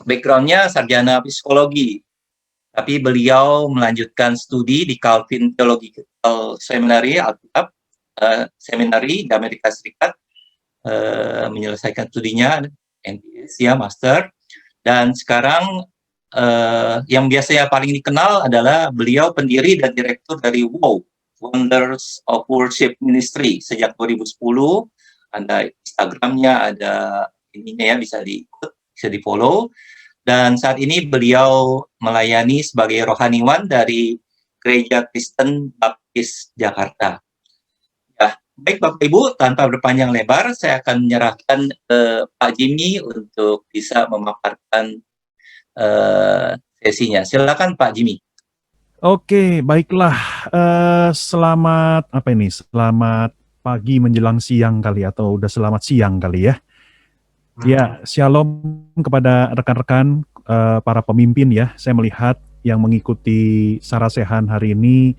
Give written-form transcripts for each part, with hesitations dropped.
background-nya sarjana psikologi, tapi beliau melanjutkan studi di Calvin Theological Seminary, Alkitab, Seminary di Amerika Serikat, menyelesaikan studinya, MPS ya, Master, dan sekarang yang biasanya paling dikenal adalah beliau pendiri dan direktur dari WOW, Wonders of Worship Ministry, sejak 2010. Ada Instagramnya, ada ininya ya, bisa diikut, bisa di-follow. Dan saat ini beliau melayani sebagai rohaniwan dari Gereja Kristen Baptis Jakarta. Ya, baik Bapak Ibu, tanpa berpanjang lebar, saya akan menyerahkan Pak Jimmy untuk bisa memaparkan sesinya. Silakan Pak Jimmy. Oke, baiklah. Selamat apa ini? Selamat pagi menjelang siang kali, atau udah selamat siang kali ya. Ya, shalom kepada rekan-rekan para pemimpin ya. Saya melihat yang mengikuti sarasehan hari ini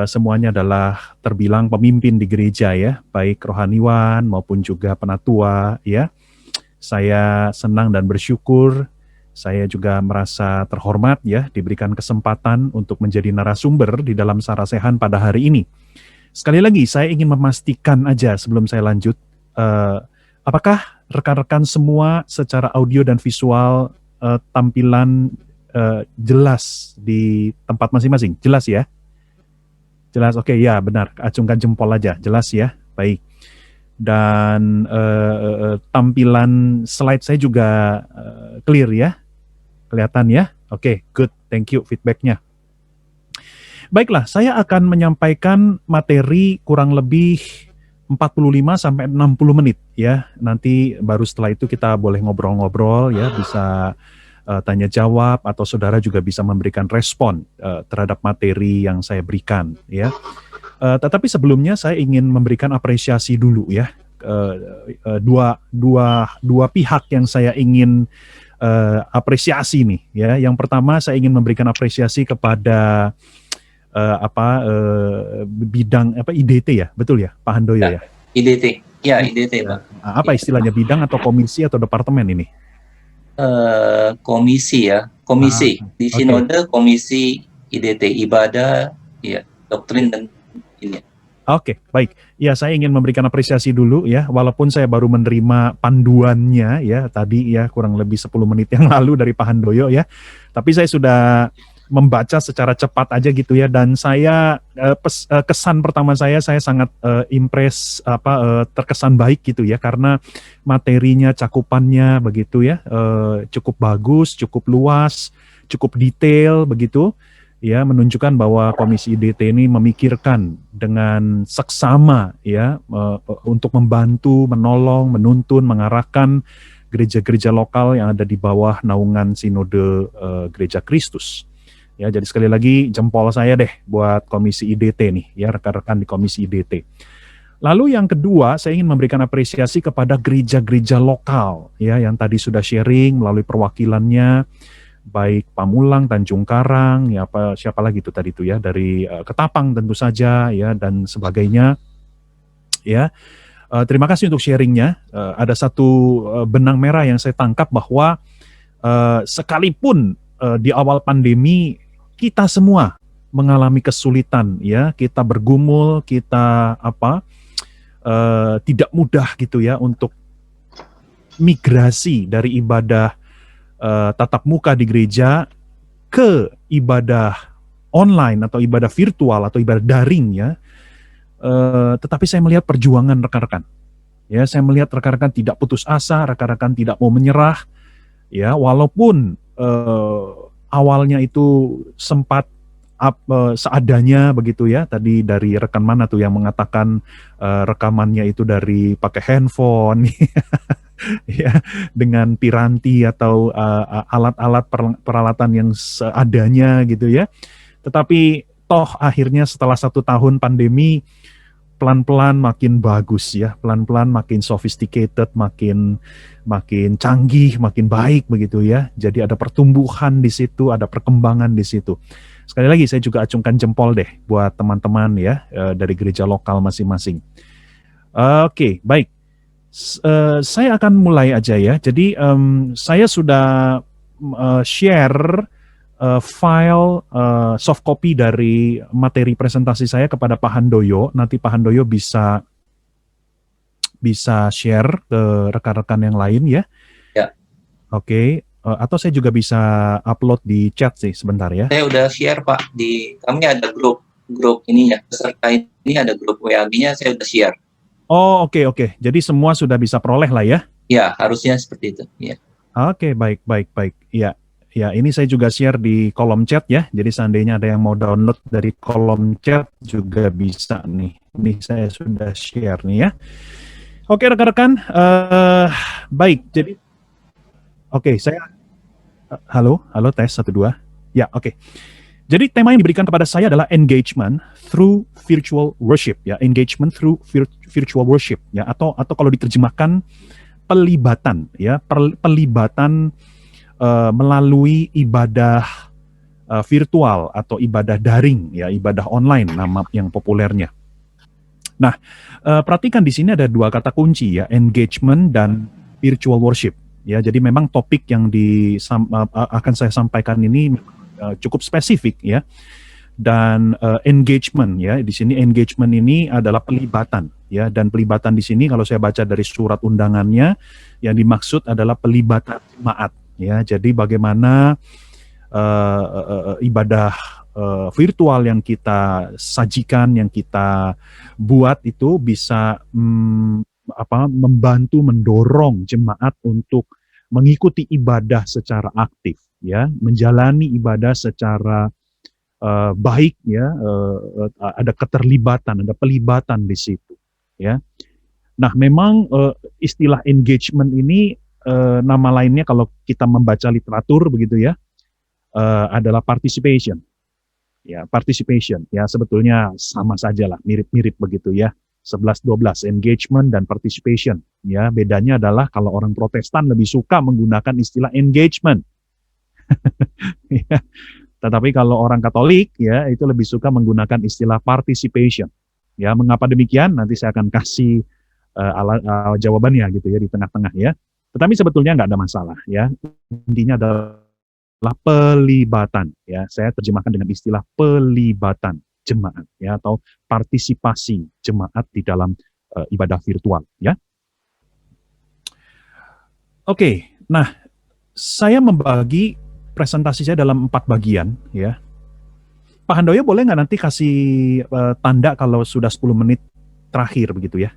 semuanya adalah terbilang pemimpin di gereja ya, baik rohaniwan maupun juga penatua ya. Saya senang dan bersyukur. Saya juga merasa terhormat ya, diberikan kesempatan untuk menjadi narasumber di dalam sarasehan pada hari ini. Sekali lagi, saya ingin memastikan aja sebelum saya lanjut, apakah rekan-rekan semua secara audio dan visual tampilan jelas di tempat masing-masing? Jelas ya? Jelas, oke ya benar, acungkan jempol aja, jelas ya, baik. Dan tampilan slide saya juga clear ya? Kelihatan ya? Oke, good. Thank you feedbacknya. Baiklah, saya akan menyampaikan materi kurang lebih 45 sampai 60 menit ya. Nanti baru setelah itu kita boleh ngobrol-ngobrol ya, bisa tanya jawab, atau saudara juga bisa memberikan respon terhadap materi yang saya berikan ya. Tetapi sebelumnya saya ingin memberikan apresiasi dulu ya. Dua pihak yang saya ingin apresiasi nih ya. Yang pertama saya ingin memberikan apresiasi kepada bidang IDT ya, betul ya Pak Handoyo ya? IDT, ya IDT Pak. Apa istilahnya, bidang atau komisi atau departemen ini? Komisi ya, komisi di sinode, komisi IDT, ibadah, ya, doktrin dan ini. Oke, baik. Ya, saya ingin memberikan apresiasi dulu ya, walaupun saya baru menerima panduannya ya tadi ya, kurang lebih 10 menit yang lalu dari Pak Handoyo ya. Tapi saya sudah membaca secara cepat aja gitu ya, dan saya kesan pertama saya sangat impress, terkesan baik gitu ya, karena materinya, cakupannya begitu ya, cukup bagus, cukup luas, cukup detail begitu. Ya, menunjukkan bahwa Komisi IDT ini memikirkan dengan seksama ya, untuk membantu, menolong, menuntun, mengarahkan gereja-gereja lokal yang ada di bawah naungan Sinode Gereja Kristus. Ya, jadi sekali lagi jempol saya deh buat Komisi IDT nih ya, rekan-rekan di Komisi IDT. Lalu yang kedua, saya ingin memberikan apresiasi kepada gereja-gereja lokal ya, yang tadi sudah sharing melalui perwakilannya, baik Pamulang, Tanjung Karang, ya siapa lagi itu tadi itu ya, dari Ketapang tentu saja ya, dan sebagainya ya. Terima kasih untuk sharingnya. Ada satu benang merah yang saya tangkap, bahwa sekalipun di awal pandemi kita semua mengalami kesulitan ya, kita bergumul, kita tidak mudah gitu ya untuk migrasi dari ibadah tatap muka di gereja ke ibadah online atau ibadah virtual atau ibadah daring ya. Tetapi saya melihat perjuangan rekan-rekan. Ya, saya melihat rekan-rekan tidak putus asa, rekan-rekan tidak mau menyerah. Ya, walaupun awalnya itu sempat seadanya begitu ya. Tadi dari rekan mana tuh yang mengatakan rekamannya itu dari pakai handphone. Ya, dengan piranti atau alat-alat peralatan yang seadanya gitu ya. Tetapi toh akhirnya setelah 1 tahun pandemi, pelan-pelan makin bagus ya, pelan-pelan makin sophisticated, makin canggih, makin baik begitu ya. Jadi ada pertumbuhan di situ, ada perkembangan di situ. Sekali lagi saya juga acungkan jempol deh buat teman-teman ya dari gereja lokal masing-masing. Oke, baik. Saya akan mulai aja ya. Jadi saya sudah share file soft copy dari materi presentasi saya kepada Pak Handoyo. Nanti Pak Handoyo bisa share ke rekan-rekan yang lain ya. Ya. Oke. Atau saya juga bisa upload di chat sih sebentar ya. Saya udah share Pak, kami ada grup ini ya, peserta ini ada grup WA-nya, saya udah share. Oh oke. Jadi semua sudah bisa peroleh lah ya? Ya, harusnya seperti itu. Ya. Oke, baik. Ya, ini saya juga share di kolom chat ya. Jadi seandainya ada yang mau download dari kolom chat juga bisa nih. Ini saya sudah share nih ya. Oke rekan-rekan, baik. Jadi, saya halo tes 1 2. Ya, oke. Jadi tema yang diberikan kepada saya adalah engagement through virtual worship ya, engagement through virtual worship ya, atau kalau diterjemahkan pelibatan ya, pelibatan melalui ibadah virtual atau ibadah daring ya, ibadah online nama yang populernya. Nah, perhatikan di sini ada 2 kata kunci ya, engagement dan virtual worship. Ya, jadi memang topik yang akan saya sampaikan ini cukup spesifik ya. Dan engagement ya, di sini engagement ini adalah pelibatan ya, dan pelibatan di sini kalau saya baca dari surat undangannya yang dimaksud adalah pelibatan jemaat ya. Jadi bagaimana ibadah virtual yang kita sajikan, yang kita buat itu bisa membantu mendorong jemaat untuk mengikuti ibadah secara aktif ya, menjalani ibadah secara baik ya, ada keterlibatan, ada pelibatan di situ ya. Nah, memang istilah engagement ini nama lainnya kalau kita membaca literatur begitu ya, adalah participation. Ya, participation ya, sebetulnya sama saja lah, mirip-mirip begitu ya. 11-12 engagement dan participation ya, bedanya adalah kalau orang Protestan lebih suka menggunakan istilah engagement ya. Tetapi kalau orang Katolik ya itu lebih suka menggunakan istilah participation ya. Mengapa demikian? Nanti saya akan kasih jawabannya gitu ya di tengah-tengah ya. Tetapi sebetulnya nggak ada masalah ya, intinya adalah pelibatan ya. Saya terjemahkan dengan istilah pelibatan jemaat ya, atau partisipasi jemaat di dalam ibadah virtual ya. Oke, nah saya membagi presentasi saya dalam 4 bagian ya. Pak Handoyo boleh nggak nanti kasih tanda kalau sudah 10 menit terakhir begitu ya?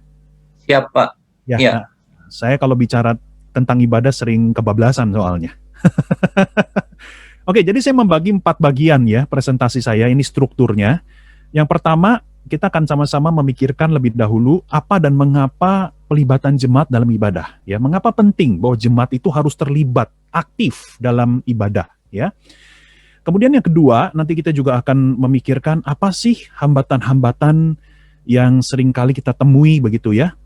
Siap Pak. Ya. Ya. Nah, saya kalau bicara tentang ibadah sering kebablasan soalnya. Oke, jadi saya membagi 4 bagian ya presentasi saya, ini strukturnya. Yang pertama, kita akan sama-sama memikirkan lebih dahulu apa dan mengapa pelibatan jemaat dalam ibadah. Ya, mengapa penting bahwa jemaat itu harus terlibat aktif dalam ibadah. Ya. Kemudian yang kedua, nanti kita juga akan memikirkan apa sih hambatan-hambatan yang seringkali kita temui begitu ya,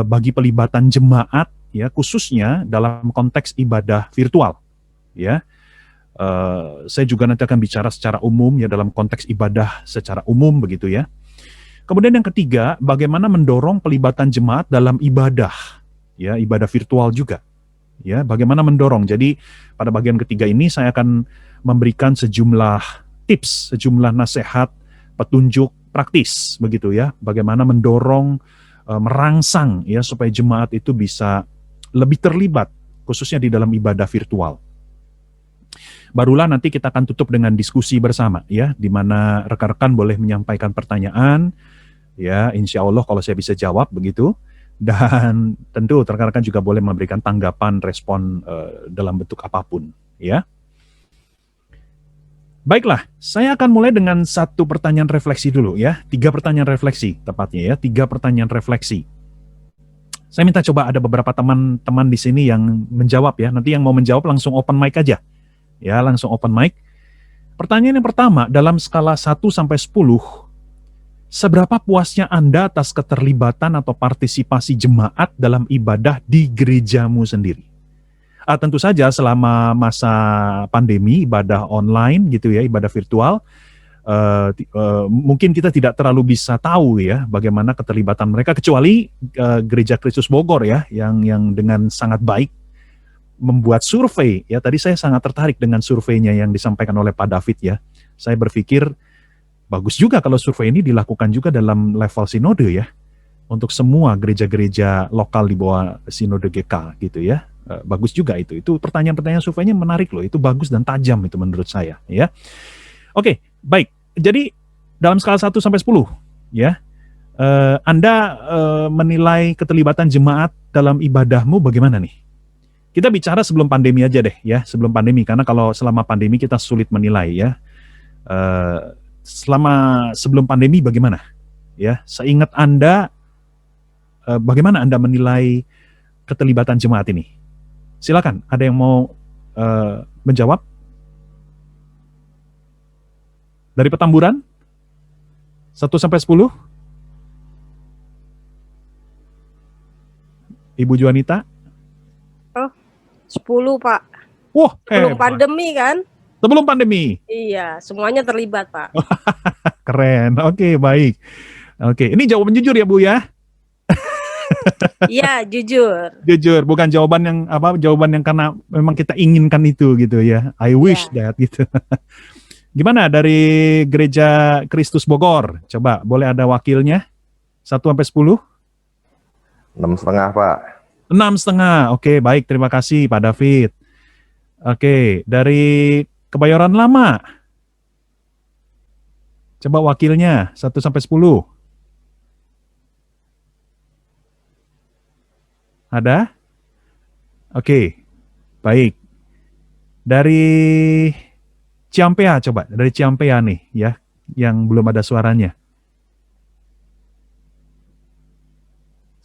bagi pelibatan jemaat ya, khususnya dalam konteks ibadah virtual. Ya. Saya juga nanti akan bicara secara umum ya, dalam konteks ibadah secara umum begitu ya. Kemudian yang ketiga, bagaimana mendorong pelibatan jemaat dalam ibadah ya, ibadah virtual juga ya, bagaimana mendorong. Jadi pada bagian ketiga ini saya akan memberikan sejumlah tips, sejumlah nasihat, petunjuk praktis begitu ya, bagaimana mendorong, merangsang ya supaya jemaat itu bisa lebih terlibat khususnya di dalam ibadah virtual. Barulah nanti kita akan tutup dengan diskusi bersama ya, di mana rekan-rekan boleh menyampaikan pertanyaan ya, insya Allah kalau saya bisa jawab begitu, dan tentu rekan-rekan juga boleh memberikan tanggapan, respon dalam bentuk apapun ya. Baiklah, saya akan mulai dengan 1 pertanyaan refleksi dulu ya, 3 pertanyaan refleksi tepatnya ya, 3 pertanyaan refleksi. Saya minta coba ada beberapa teman-teman di sini yang menjawab ya, nanti yang mau menjawab langsung open mic aja. Ya, langsung open mic. Pertanyaan yang pertama, dalam skala 1 sampai 10, seberapa puasnya Anda atas keterlibatan atau partisipasi jemaat dalam ibadah di gerejamu sendiri? Tentu saja selama masa pandemi, ibadah online gitu ya, ibadah virtual, Mungkin kita tidak terlalu bisa tahu ya bagaimana keterlibatan mereka, kecuali Gereja Kristus Bogor ya yang dengan sangat baik membuat survei ya. Tadi saya sangat tertarik dengan surveinya yang disampaikan oleh Pak David ya. Saya berpikir bagus juga kalau survei ini dilakukan juga dalam level sinode ya, untuk semua gereja-gereja lokal di bawah sinode GK gitu ya. Bagus juga itu pertanyaan-pertanyaan surveinya menarik loh, itu bagus dan tajam itu menurut saya ya. Oke, baik. Jadi dalam skala 1 sampai 10 ya, Anda menilai keterlibatan jemaat dalam ibadahmu bagaimana nih? Kita bicara sebelum pandemi aja deh ya, sebelum pandemi, karena kalau selama pandemi kita sulit menilai ya. Sebelum pandemi bagaimana? Ya, seingat Anda bagaimana Anda menilai keterlibatan jemaat ini? Silakan, ada yang mau menjawab? Dari Petamburan? 1 sampai 10? Ibu Juanita? 10, Pak. Wah, Sebelum pandemi kan? Sebelum pandemi? Iya, semuanya terlibat, Pak. Keren, oke, baik. Oke, ini jawaban jujur ya Bu ya? Iya, jujur. Jujur, bukan jawaban yang karena memang kita inginkan itu gitu ya. I wish that gitu. Gimana dari Gereja Kristus Bogor? Coba, boleh ada wakilnya? 1 sampai 10? 6,5 Pak. 6,5. Oke, baik, terima kasih Pak David. Oke, dari Kebayoran Lama. Coba wakilnya 1 sampai 10. Ada? Oke, baik. Dari Ciampea, coba. Dari Ciampea nih ya, yang belum ada suaranya.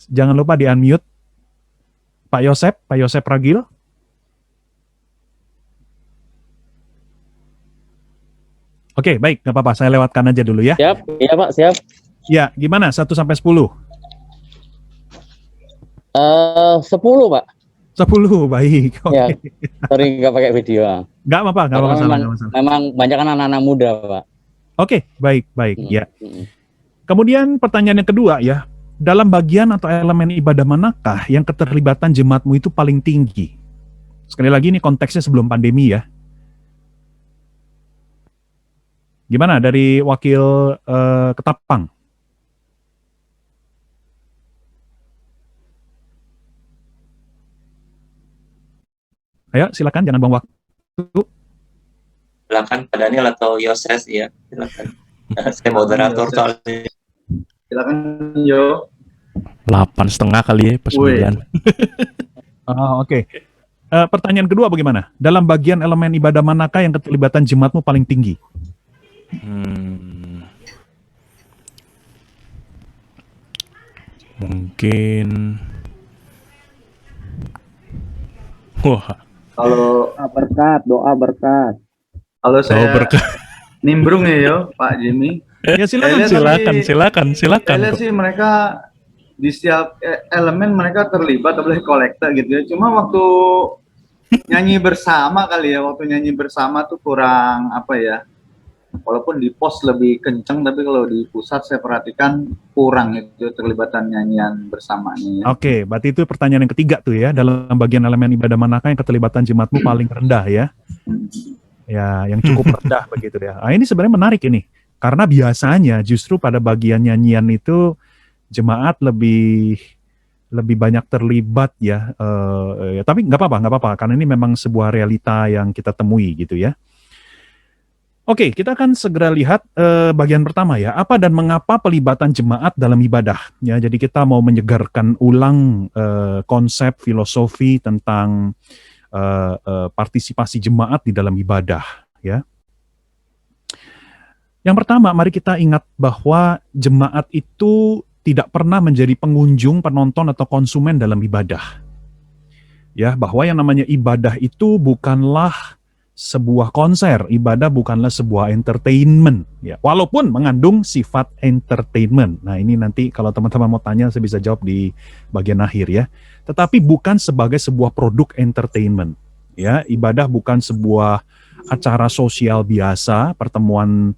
Jangan lupa di-unmute. Pak Yosep Ragil. Oke, baik, nggak apa-apa. Saya lewatkan aja dulu ya. Siap, iya Pak, siap. Ya, gimana? 1 sampai 10? 10 Pak. 10, baik. Oke. Ya, sorry nggak pakai video. Nggak apa-apa, nggak Karena masalah. memang banyak kan anak-anak muda Pak. Oke, baik, ya. Kemudian pertanyaan yang kedua ya, dalam bagian atau elemen ibadah manakah yang keterlibatan jemaatmu itu paling tinggi? Sekali lagi ini konteksnya sebelum pandemi ya. Gimana dari wakil Ketapang? Ayo silakan, jangan buang waktu. Silakan Pak Daniel atau Yoses ya, silakan. Saya moderator soalnya. Silakan Yo. 8,5 kali ya pas 9. Oke. Pertanyaan kedua bagaimana? Dalam bagian elemen ibadah manakah yang keterlibatan jemaatmu paling tinggi? Mungkin wah. Kalau Doa berkat. Kalau saya berkat. nimbrung ya Yo, Pak Jimmy. Ya silakan. Saya lihat sih mereka di setiap elemen mereka terlibat, apalagi kolektor gitu ya. Cuma waktu nyanyi bersama kali ya, waktu nyanyi bersama tuh kurang apa ya. Walaupun di pos lebih kenceng, tapi kalau di pusat saya perhatikan kurang itu terlibatan nyanyian bersamanya. Ya. Oke, berarti itu pertanyaan yang ketiga tuh ya. Dalam bagian elemen ibadah manakah yang keterlibatan jemaatmu paling rendah ya? Ya, yang cukup rendah begitu ya. Nah, ini sebenarnya menarik ini. Karena biasanya justru pada bagian nyanyian itu jemaat lebih banyak terlibat ya. Tapi nggak apa-apa. Karena ini memang sebuah realita yang kita temui gitu ya. Oke, kita akan segera lihat bagian pertama ya. Apa dan mengapa pelibatan jemaat dalam ibadah? Ya, jadi kita mau menyegarkan ulang konsep filosofi tentang partisipasi jemaat di dalam ibadah. Ya. Yang pertama, mari kita ingat bahwa jemaat itu tidak pernah menjadi pengunjung, penonton, atau konsumen dalam ibadah. Ya, bahwa yang namanya ibadah itu bukanlah sebuah konser, ibadah bukanlah sebuah entertainment, ya, walaupun mengandung sifat entertainment. Nah, ini nanti kalau teman-teman mau tanya, saya bisa jawab di bagian akhir ya. Tetapi bukan sebagai sebuah produk entertainment, ya. Ibadah bukan sebuah acara sosial biasa, pertemuan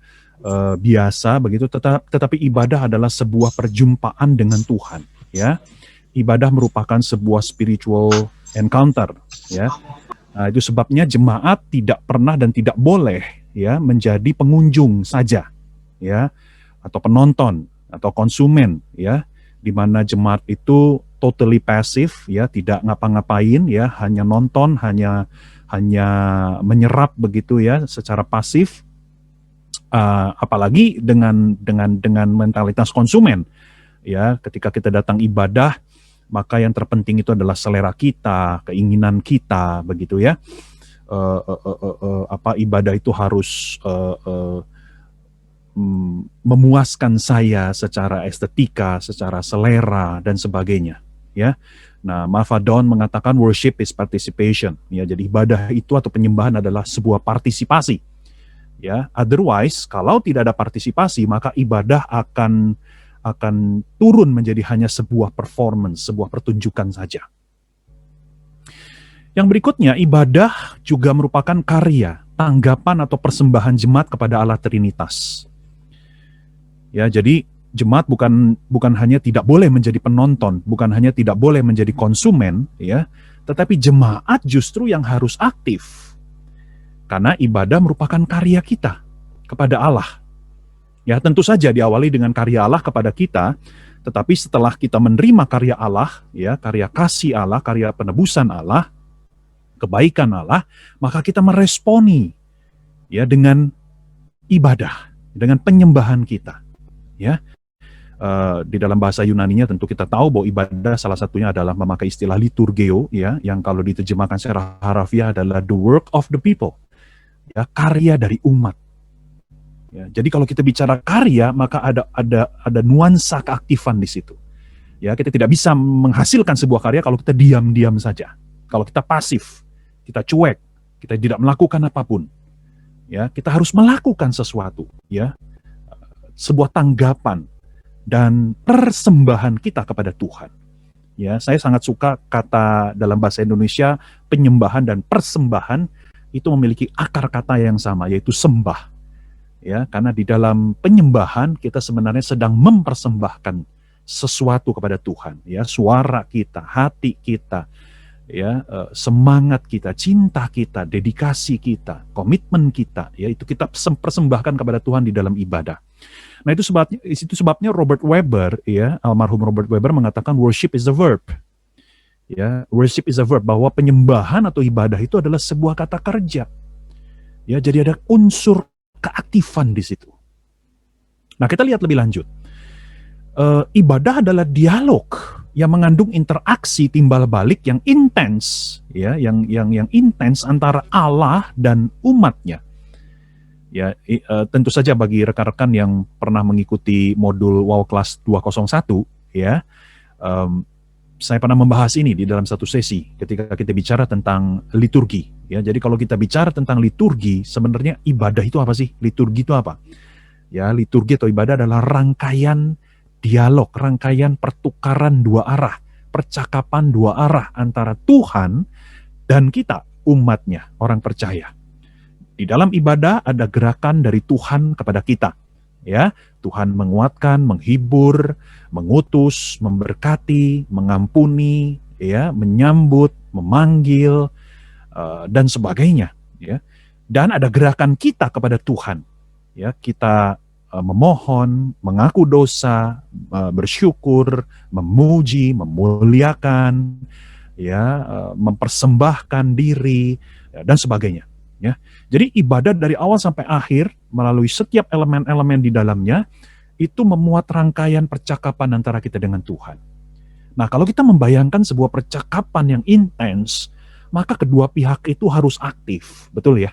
biasa begitu, tetapi ibadah adalah sebuah perjumpaan dengan Tuhan, ya. Ibadah merupakan sebuah spiritual encounter, ya. Nah, itu sebabnya jemaat tidak pernah dan tidak boleh, ya, menjadi pengunjung saja, ya, atau penonton atau konsumen, ya, di mana jemaat itu totally pasif, ya, tidak ngapa-ngapain, ya, hanya nonton, hanya menyerap begitu, ya, secara pasif. Apalagi dengan mentalitas konsumen, ya, ketika kita datang ibadah, maka yang terpenting itu adalah selera kita, keinginan kita, begitu, ya. Ibadah itu harus memuaskan saya secara estetika, secara selera dan sebagainya, ya. Nah, Mavadon mengatakan worship is participation, ya. Jadi ibadah itu atau penyembahan adalah sebuah partisipasi, ya. Otherwise, kalau tidak ada partisipasi, maka ibadah akan turun menjadi hanya sebuah performance, sebuah pertunjukan saja. Yang berikutnya, ibadah juga merupakan karya, tanggapan atau persembahan jemaat kepada Allah Trinitas. Ya, jadi jemaat bukan hanya tidak boleh menjadi penonton, bukan hanya tidak boleh menjadi konsumen, ya, tetapi jemaat justru yang harus aktif. Karena ibadah merupakan karya kita kepada Allah. Ya, tentu saja diawali dengan karya Allah kepada kita, tetapi setelah kita menerima karya Allah, ya, karya kasih Allah, karya penebusan Allah, kebaikan Allah, maka kita meresponi, ya, dengan ibadah, dengan penyembahan kita, ya. Di dalam bahasa Yunaninya tentu kita tahu bahwa ibadah salah satunya adalah memakai istilah liturgeo, ya, yang kalau diterjemahkan secara harafiah adalah the work of the people, ya, karya dari umat. Ya, jadi kalau kita bicara karya, maka ada nuansa keaktifan di situ. Ya, kita tidak bisa menghasilkan sebuah karya kalau kita diam-diam saja. Kalau kita pasif, kita cuek, kita tidak melakukan apapun. Ya, kita harus melakukan sesuatu, ya. Sebuah tanggapan dan persembahan kita kepada Tuhan. Ya, saya sangat suka kata dalam bahasa Indonesia penyembahan dan persembahan itu memiliki akar kata yang sama, yaitu sembah. Ya, karena di dalam penyembahan kita sebenarnya sedang mempersembahkan sesuatu kepada Tuhan, ya, suara kita, hati kita, ya, semangat kita, cinta kita, dedikasi kita, komitmen kita, ya, itu kita persembahkan kepada Tuhan di dalam ibadah. Nah, itu sebabnya Robert Webber, ya, almarhum Robert Webber mengatakan worship is a verb. Ya, worship is a verb, bahwa penyembahan atau ibadah itu adalah sebuah kata kerja. Ya, jadi ada unsur keaktifan di situ. Nah, kita lihat lebih lanjut. Ibadah adalah dialog yang mengandung interaksi timbal balik yang intens, ya, yang intens antara Allah dan umatnya. Ya, tentu saja bagi rekan-rekan yang pernah mengikuti modul Wow Class 201, ya, saya pernah membahas ini di dalam satu sesi ketika kita bicara tentang liturgi. Ya, jadi kalau kita bicara tentang liturgi, sebenarnya ibadah itu apa sih? Liturgi itu apa? Ya, liturgi atau ibadah adalah rangkaian dialog, rangkaian pertukaran dua arah, percakapan dua arah antara Tuhan dan kita, umatnya, orang percaya. Di dalam ibadah ada gerakan dari Tuhan kepada kita. Ya, Tuhan menguatkan, menghibur, mengutus, memberkati, mengampuni, ya, menyambut, memanggil, dan sebagainya, ya. Dan ada gerakan kita kepada Tuhan, ya, kita memohon, mengaku dosa, bersyukur, memuji, memuliakan, ya, mempersembahkan diri, ya, dan sebagainya, ya. Jadi ibadah dari awal sampai akhir melalui setiap elemen-elemen di dalamnya itu memuat rangkaian percakapan antara kita dengan Tuhan. Nah, kalau kita membayangkan sebuah percakapan yang intens, maka kedua pihak itu harus aktif, betul ya?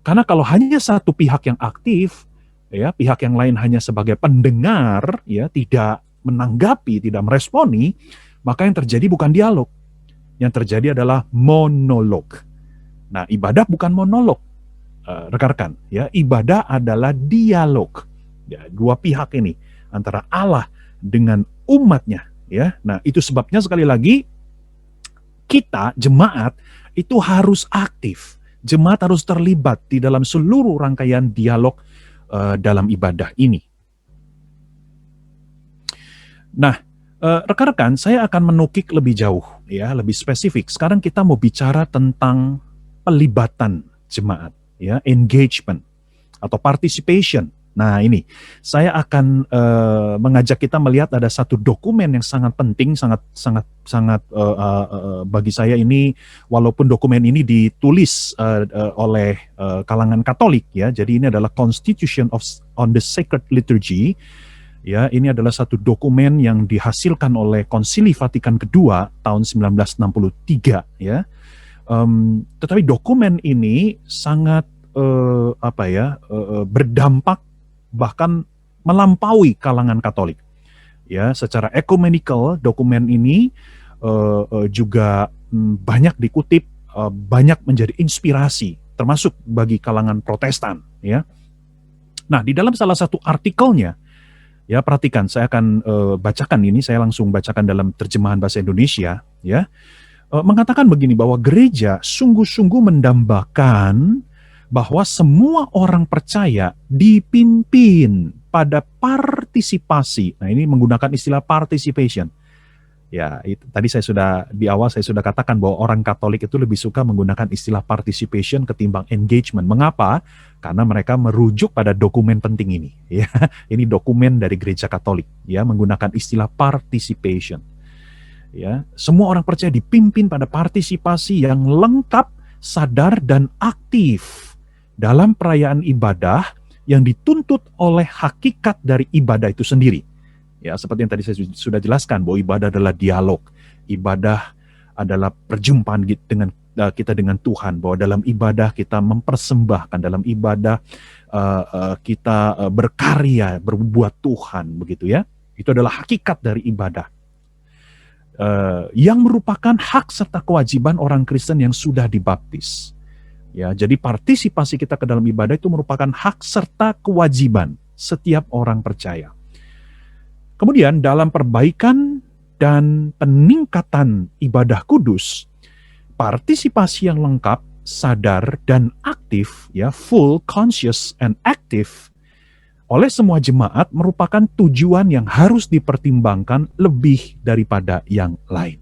Karena kalau hanya satu pihak yang aktif, ya, pihak yang lain hanya sebagai pendengar, ya, tidak menanggapi, tidak meresponi, maka yang terjadi bukan dialog. Yang terjadi adalah monolog. Nah, ibadah bukan monolog, rekan-rekan, ya. Ibadah adalah dialog. Ya, dua pihak ini antara Allah dengan umatnya, ya. Nah, itu sebabnya sekali lagi kita jemaat itu harus aktif. Jemaat harus terlibat di dalam seluruh rangkaian dialog dalam ibadah ini. Nah, rekan-rekan, saya akan menukik lebih jauh, ya, lebih spesifik. Sekarang kita mau bicara tentang pelibatan jemaat, ya, engagement atau participation. Nah, ini saya akan mengajak kita melihat ada satu dokumen yang sangat penting, sangat bagi saya ini, walaupun dokumen ini ditulis oleh kalangan Katolik, ya. Jadi ini adalah Constitution on the Sacred Liturgy. Ya, ini adalah satu dokumen yang dihasilkan oleh Konsili Vatikan II tahun 1963, ya. Tetapi dokumen ini sangat berdampak bahkan melampaui kalangan Katolik. Ya, secara ekumenikal dokumen ini juga banyak dikutip, banyak menjadi inspirasi, termasuk bagi kalangan Protestan. Ya. Nah, di dalam salah satu artikelnya, ya, perhatikan, saya akan bacakan ini, saya langsung bacakan dalam terjemahan bahasa Indonesia, ya. Mengatakan begini, bahwa gereja sungguh-sungguh mendambakan bahwa semua orang percaya dipimpin pada partisipasi. Nah, ini menggunakan istilah participation. Ya, itu tadi di awal saya sudah katakan bahwa orang Katolik itu lebih suka menggunakan istilah participation ketimbang engagement. Mengapa? Karena mereka merujuk pada dokumen penting ini. Ya, ini dokumen dari Gereja Katolik, ya, menggunakan istilah participation. Ya, semua orang percaya dipimpin pada partisipasi yang lengkap, sadar dan aktif dalam perayaan ibadah yang dituntut oleh hakikat dari ibadah itu sendiri. Ya, seperti yang tadi saya sudah jelaskan bahwa ibadah adalah dialog, ibadah adalah perjumpaan kita dengan Tuhan, bahwa dalam ibadah kita mempersembahkan, dalam ibadah kita berkarya, berbuat Tuhan, begitu ya. Itu adalah hakikat dari ibadah. Yang merupakan hak serta kewajiban orang Kristen yang sudah dibaptis. Ya, jadi partisipasi kita ke dalam ibadah itu merupakan hak serta kewajiban setiap orang percaya. Kemudian dalam perbaikan dan peningkatan ibadah kudus, partisipasi yang lengkap, sadar dan aktif, ya, full, conscious and active oleh semua jemaat merupakan tujuan yang harus dipertimbangkan lebih daripada yang lain.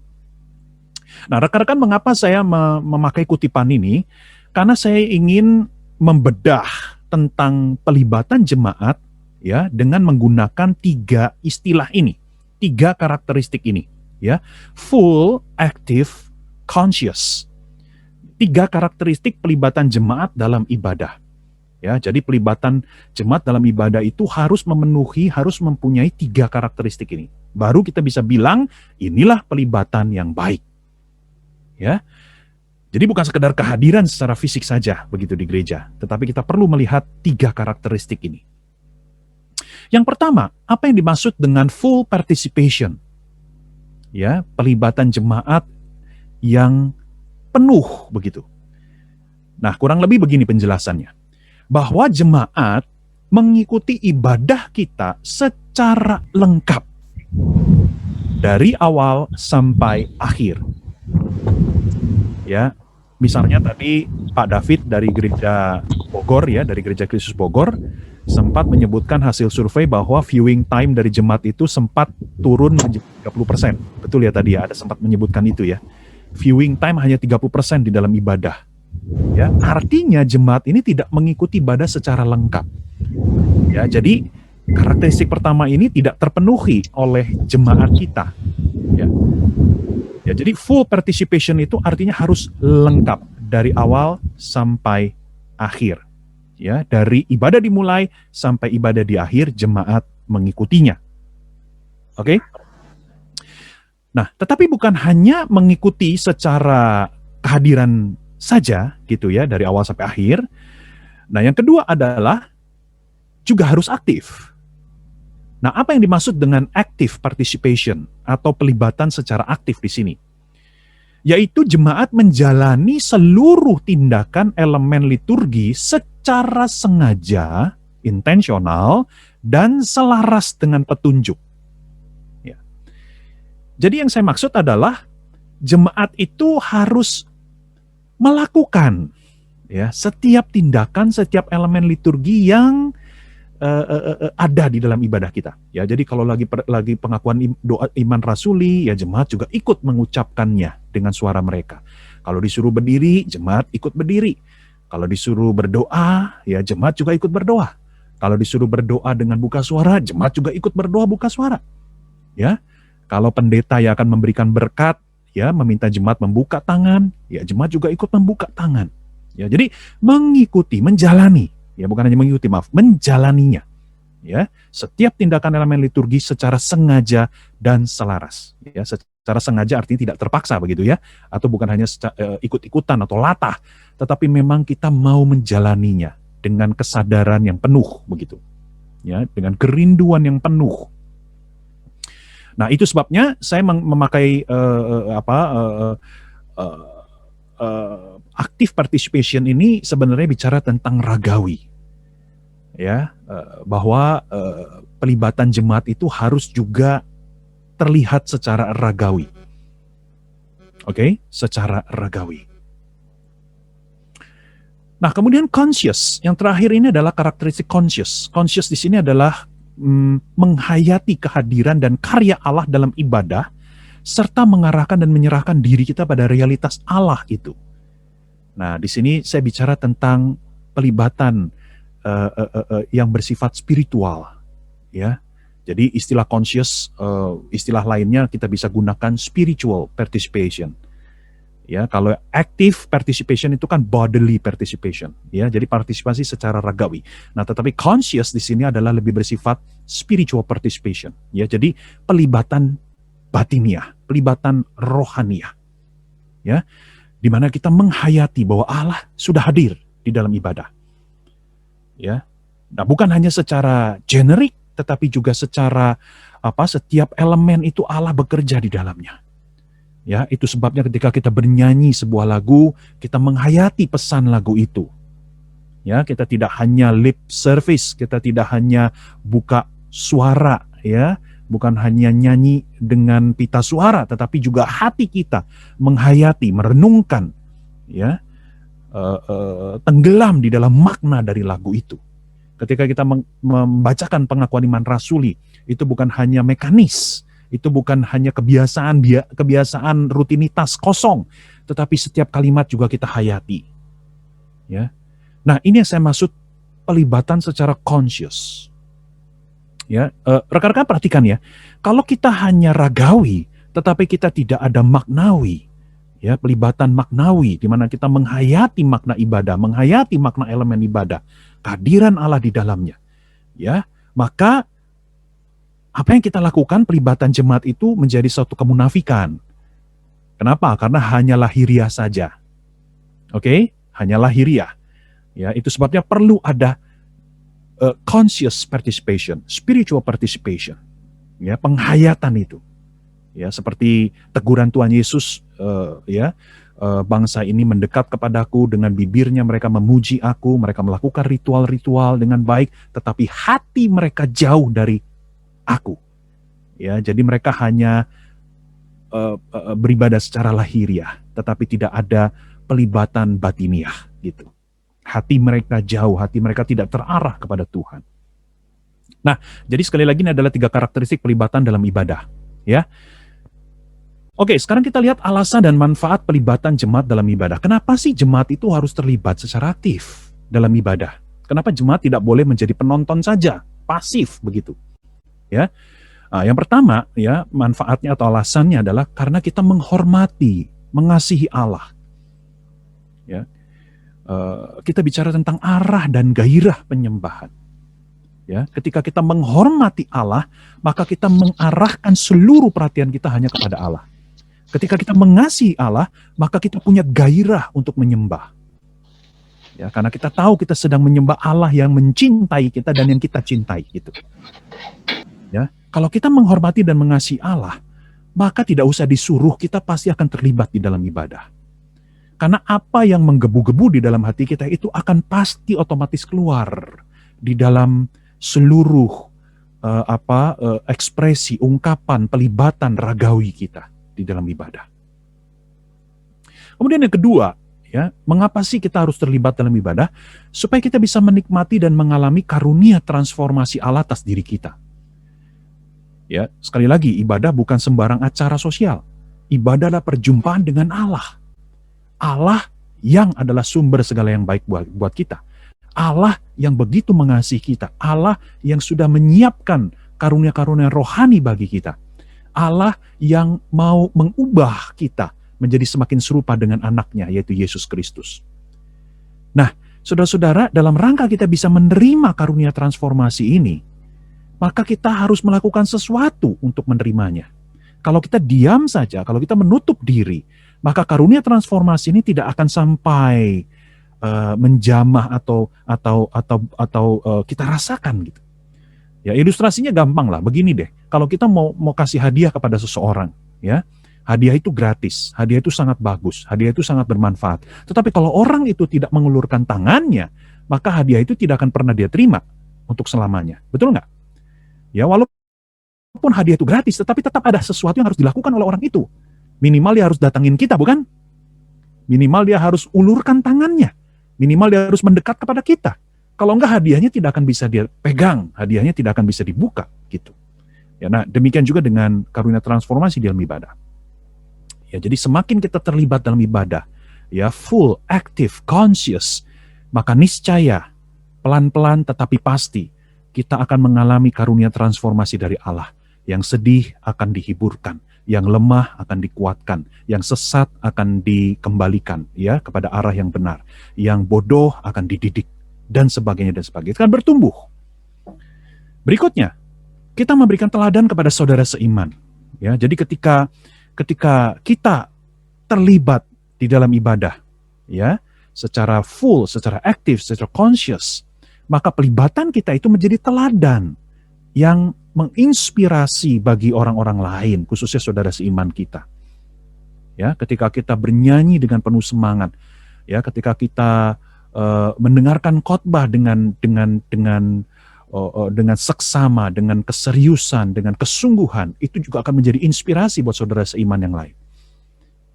Nah, rekan-rekan, mengapa saya memakai kutipan ini? Karena saya ingin membedah tentang pelibatan jemaat, ya, dengan menggunakan 3 istilah ini, 3 karakteristik ini, ya, full, active, conscious. 3 karakteristik pelibatan jemaat dalam ibadah. Ya, jadi pelibatan jemaat dalam ibadah itu harus mempunyai 3 karakteristik ini. Baru kita bisa bilang inilah pelibatan yang baik. Ya. Jadi bukan sekedar kehadiran secara fisik saja begitu di gereja, tetapi kita perlu melihat 3 karakteristik ini. Yang pertama, apa yang dimaksud dengan full participation? Ya, pelibatan jemaat yang penuh begitu. Nah, kurang lebih begini penjelasannya. Bahwa jemaat mengikuti ibadah kita secara lengkap dari awal sampai akhir. Ya, misalnya tadi Pak David dari Gereja Bogor, ya, dari Gereja Kristus Bogor sempat menyebutkan hasil survei bahwa viewing time dari jemaat itu sempat turun menjadi 30%. Betul ya tadi ya, ada sempat menyebutkan itu ya. Viewing time hanya 30% di dalam ibadah. Ya, artinya jemaat ini tidak mengikuti ibadah secara lengkap. Ya, jadi karakteristik pertama ini tidak terpenuhi oleh jemaat kita. Ya. Ya, jadi full participation itu artinya harus lengkap dari awal sampai akhir. Ya, dari ibadah dimulai sampai ibadah di akhir, jemaat mengikutinya. Oke? Nah, tetapi bukan hanya mengikuti secara kehadiran saja gitu ya, dari awal sampai akhir. Nah, yang kedua adalah juga harus aktif. Nah, apa yang dimaksud dengan active participation atau pelibatan secara aktif di sini? Yaitu jemaat menjalani seluruh tindakan elemen liturgi secara sengaja, intensional, dan selaras dengan petunjuk. Ya. Jadi yang saya maksud adalah jemaat itu harus melakukan, ya, setiap tindakan, setiap elemen liturgi yang ada di dalam ibadah kita. Ya, jadi kalau lagi pengakuan doa iman rasuli, ya jemaat juga ikut mengucapkannya dengan suara mereka. Kalau disuruh berdiri, jemaat ikut berdiri. Kalau disuruh berdoa, ya jemaat juga ikut berdoa. Kalau disuruh berdoa dengan buka suara, jemaat juga ikut berdoa buka suara. Ya, kalau pendeta yang akan memberikan berkat, ya meminta jemaat membuka tangan, ya jemaat juga ikut membuka tangan. Ya, jadi mengikuti, menjalani. Ya, bukan hanya mengikuti, maaf, menjalaninya. Ya, setiap tindakan elemen liturgi secara sengaja dan selaras. Ya, secara sengaja artinya tidak terpaksa begitu ya, atau bukan hanya ikut-ikutan atau latah, tetapi memang kita mau menjalaninya dengan kesadaran yang penuh begitu. Ya, dengan kerinduan yang penuh. Nah, itu sebabnya saya memakai active participation ini sebenarnya bicara tentang ragawi. Ya, bahwa pelibatan jemaat itu harus juga terlihat secara ragawi. Oke, secara ragawi. Nah, kemudian conscious. Yang terakhir ini adalah karakteristik conscious. Conscious di sini adalah menghayati kehadiran dan karya Allah dalam ibadah, serta mengarahkan dan menyerahkan diri kita pada realitas Allah itu. Nah, di sini saya bicara tentang pelibatan yang bersifat spiritual, ya. Jadi istilah conscious, istilah lainnya kita bisa gunakan spiritual participation. Ya, kalau active participation itu kan bodily participation, ya. Jadi partisipasi secara ragawi. Nah, tetapi conscious di sini adalah lebih bersifat spiritual participation, ya. Jadi pelibatan batiniah, pelibatan rohaniah, ya, di mana kita menghayati bahwa Allah sudah hadir di dalam ibadah. Ya. Nah, bukan hanya secara generik, tetapi juga secara setiap elemen itu Allah bekerja di dalamnya. Ya, itu sebabnya ketika kita bernyanyi sebuah lagu, kita menghayati pesan lagu itu. Ya, kita tidak hanya lip service, kita tidak hanya buka suara, ya, bukan hanya nyanyi dengan pita suara, tetapi juga hati kita menghayati, merenungkan, ya, tenggelam di dalam makna dari lagu itu. Ketika kita membacakan pengakuan iman rasuli, itu bukan hanya mekanis, itu bukan hanya kebiasaan rutinitas kosong, tetapi setiap kalimat juga kita hayati. Ya. Nah, ini yang saya maksud pelibatan secara conscious. Ya, rekan-rekan perhatikan ya, kalau kita hanya ragawi, tetapi kita tidak ada maknawi, ya, pelibatan maknawi, di mana kita menghayati makna ibadah, menghayati makna elemen ibadah, kehadiran Allah di dalamnya, ya, maka apa yang kita lakukan pelibatan jemaat itu menjadi suatu kemunafikan. Kenapa? Karena hanya lahiriah saja. Oke? Hanya lahiriah. Ya, itu sebabnya perlu ada conscious participation, spiritual participation. Ya, penghayatan itu. Ya, seperti teguran Tuhan Yesus, bangsa ini mendekat kepadaku, dengan bibirnya mereka memuji aku, mereka melakukan ritual-ritual dengan baik, tetapi hati mereka jauh dari aku. Ya, jadi mereka hanya beribadah secara lahiriah, tetapi tidak ada pelibatan batiniah gitu. Hati mereka jauh, hati mereka tidak terarah kepada Tuhan. Nah, jadi sekali lagi ini adalah 3 karakteristik pelibatan dalam ibadah, ya. Oke, sekarang kita lihat alasan dan manfaat pelibatan jemaat dalam ibadah. Kenapa sih jemaat itu harus terlibat secara aktif dalam ibadah? Kenapa jemaat tidak boleh menjadi penonton saja, pasif begitu? Ya, yang pertama, ya, manfaatnya atau alasannya adalah karena kita menghormati, mengasihi Allah. Ya, kita bicara tentang arah dan gairah penyembahan. Ya, ketika kita menghormati Allah, maka kita mengarahkan seluruh perhatian kita hanya kepada Allah. Ketika kita mengasihi Allah, maka kita punya gairah untuk menyembah. Ya, karena kita tahu kita sedang menyembah Allah yang mencintai kita dan yang kita cintai gitu. Ya, kalau kita menghormati dan mengasihi Allah, maka tidak usah disuruh, kita pasti akan terlibat di dalam ibadah. Karena apa yang menggebu-gebu di dalam hati kita itu akan pasti otomatis keluar di dalam seluruh ekspresi, ungkapan, pelibatan ragawi kita di dalam ibadah. Kemudian yang kedua, Ya, mengapa sih kita harus terlibat dalam ibadah? Supaya kita bisa menikmati dan mengalami karunia transformasi Allah atas diri kita. Ya, sekali lagi, ibadah bukan sembarang acara sosial. Ibadah adalah perjumpaan dengan Allah. Allah yang adalah sumber segala yang baik buat kita. Allah yang begitu mengasihi kita. Allah yang sudah menyiapkan karunia-karunia rohani bagi kita. Allah yang mau mengubah kita menjadi semakin serupa dengan anaknya, yaitu Yesus Kristus. Nah, saudara-saudara, dalam rangka kita bisa menerima karunia transformasi ini, maka kita harus melakukan sesuatu untuk menerimanya. Kalau kita diam saja, kalau kita menutup diri, maka karunia transformasi ini tidak akan sampai menjamah atau kita rasakan gitu. Ya, ilustrasinya gampang lah, begini deh. Kalau kita mau kasih hadiah kepada seseorang, ya, hadiah itu gratis, hadiah itu sangat bagus, hadiah itu sangat bermanfaat. Tetapi kalau orang itu tidak mengulurkan tangannya, maka hadiah itu tidak akan pernah dia terima untuk selamanya. Betul nggak? Ya, walaupun hadiah itu gratis, tetapi tetap ada sesuatu yang harus dilakukan oleh orang itu. Minimal dia harus datangin kita, bukan? Minimal dia harus ulurkan tangannya. Minimal dia harus mendekat kepada kita. Kalau enggak, hadiahnya tidak akan bisa dia pegang, hadiahnya tidak akan bisa dibuka, gitu. Ya, nah, demikian juga dengan karunia transformasi dalam ibadah. Ya, jadi semakin kita terlibat dalam ibadah, ya, full, active, conscious, maka niscaya pelan-pelan tetapi pasti kita akan mengalami karunia transformasi dari Allah. Yang sedih akan dihiburkan, yang lemah akan dikuatkan, yang sesat akan dikembalikan, ya, kepada arah yang benar, yang bodoh akan dididik, dan sebagainya dan sebagainya. Itu kan bertumbuh. Berikutnya, kita memberikan teladan kepada saudara seiman. Ya, jadi ketika kita terlibat di dalam ibadah, ya, secara full, secara aktif, secara conscious, maka pelibatan kita itu menjadi teladan yang menginspirasi bagi orang-orang lain, khususnya saudara seiman kita. Ya, ketika kita bernyanyi dengan penuh semangat, ya, ketika kita mendengarkan khotbah dengan seksama, dengan keseriusan, dengan kesungguhan, itu juga akan menjadi inspirasi buat saudara seiman yang lain.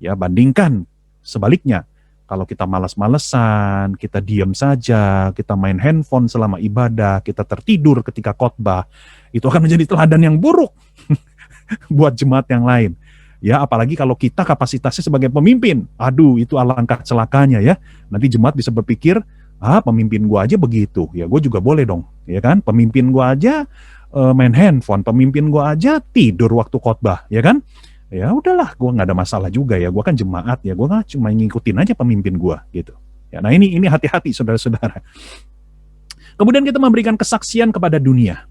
Ya, bandingkan sebaliknya, kalau kita malas-malesan, kita diam saja, kita main handphone selama ibadah, kita tertidur ketika khotbah, itu akan menjadi teladan yang buruk buat jemaat yang lain. Ya, apalagi kalau kita kapasitasnya sebagai pemimpin. Aduh, itu alangkah celakanya ya. Nanti jemaat bisa berpikir, pemimpin gua aja begitu, ya gue juga boleh dong, ya kan? Pemimpin gua aja main handphone, pemimpin gua aja tidur waktu khotbah, ya kan? Ya udahlah, gua nggak ada masalah juga ya. Gua kan jemaat ya, gua kan cuma ngikutin aja pemimpin gua gitu. Ya, nah ini hati-hati saudara-saudara. Kemudian kita memberikan kesaksian kepada dunia.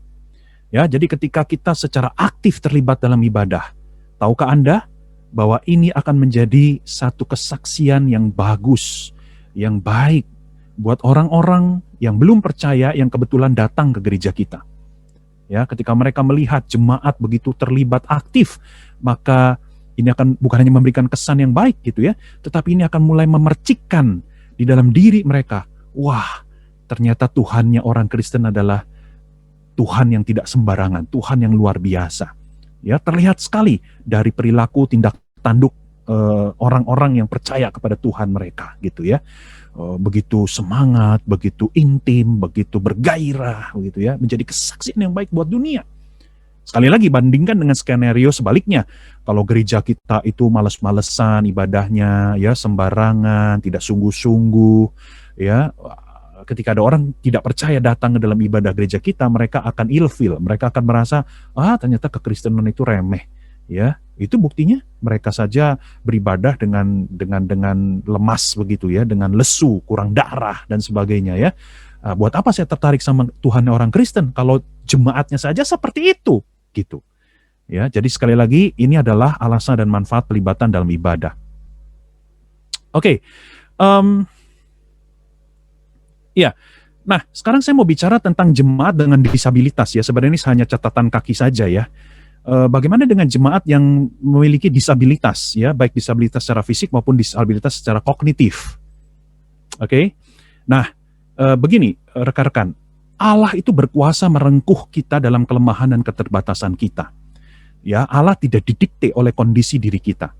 Ya, jadi ketika kita secara aktif terlibat dalam ibadah, tahukah Anda bahwa ini akan menjadi satu kesaksian yang bagus, yang baik buat orang-orang yang belum percaya yang kebetulan datang ke gereja kita. Ya, ketika mereka melihat jemaat begitu terlibat aktif, maka ini akan bukan hanya memberikan kesan yang baik gitu ya, tetapi ini akan mulai memercikkan di dalam diri mereka. Wah, ternyata Tuhannya orang Kristen adalah Tuhan yang tidak sembarangan, Tuhan yang luar biasa. Ya, terlihat sekali dari perilaku tindak tanduk orang-orang yang percaya kepada Tuhan mereka gitu ya. Begitu semangat, begitu intim, begitu bergairah begitu ya, menjadi kesaksian yang baik buat dunia. Sekali lagi bandingkan dengan skenario sebaliknya. Kalau gereja kita itu males-malesan ibadahnya, ya sembarangan, tidak sungguh-sungguh, ya. Ketika ada orang tidak percaya datang ke dalam ibadah gereja kita, mereka akan ilfeel, mereka akan merasa, ternyata kekristenan itu remeh, ya. Itu buktinya mereka saja beribadah dengan lemas begitu ya, dengan lesu, kurang darah dan sebagainya ya. Buat apa saya tertarik sama Tuhan orang Kristen kalau jemaatnya saja seperti itu gitu. Ya, jadi sekali lagi ini adalah alasan dan manfaat pelibatan dalam ibadah. Oke. Ya, nah sekarang saya mau bicara tentang jemaat dengan disabilitas ya. Sebenarnya ini hanya catatan kaki saja ya. Bagaimana dengan jemaat yang memiliki disabilitas ya, baik disabilitas secara fisik maupun disabilitas secara kognitif. Oke. Nah, begini rekan-rekan, Allah itu berkuasa merengkuh kita dalam kelemahan dan keterbatasan kita. Ya, Allah tidak didikte oleh kondisi diri kita.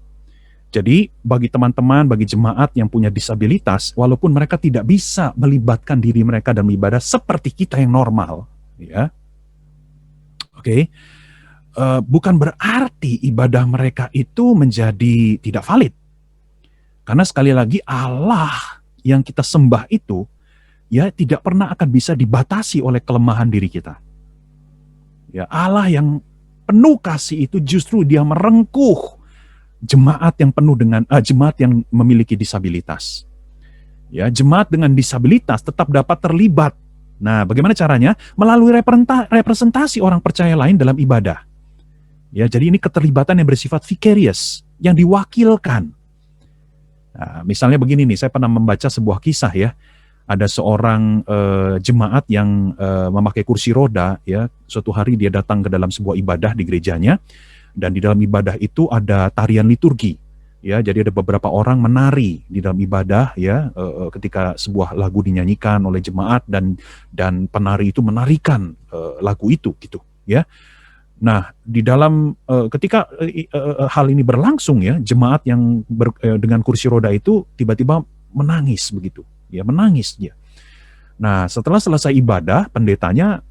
Jadi bagi teman-teman, bagi jemaat yang punya disabilitas, walaupun mereka tidak bisa melibatkan diri mereka dalam ibadah seperti kita yang normal, ya, oke, bukan berarti ibadah mereka itu menjadi tidak valid. Karena sekali lagi Allah yang kita sembah itu, ya, tidak pernah akan bisa dibatasi oleh kelemahan diri kita. Ya, Allah yang penuh kasih itu justru dia merengkuh jemaat yang penuh dengan jemaat yang memiliki disabilitas. Ya, jemaat dengan disabilitas tetap dapat terlibat. Nah, bagaimana caranya? Melalui representasi orang percaya lain dalam ibadah. Ya, jadi ini keterlibatan yang bersifat vicarious, yang diwakilkan. Nah, misalnya begini nih, saya pernah membaca sebuah kisah ya. Ada seorang jemaat yang memakai kursi roda, ya. Suatu hari dia datang ke dalam sebuah ibadah di gerejanya, dan di dalam ibadah itu ada tarian liturgi, ya. Jadi ada beberapa orang menari di dalam ibadah, ya, ketika sebuah lagu dinyanyikan oleh jemaat dan penari itu menarikan lagu itu, gitu, ya. Nah, di dalam ketika hal ini berlangsung, ya, jemaat yang dengan kursi roda itu tiba-tiba menangis begitu. Ya, menangis dia. Nah, setelah selesai ibadah, pendetanya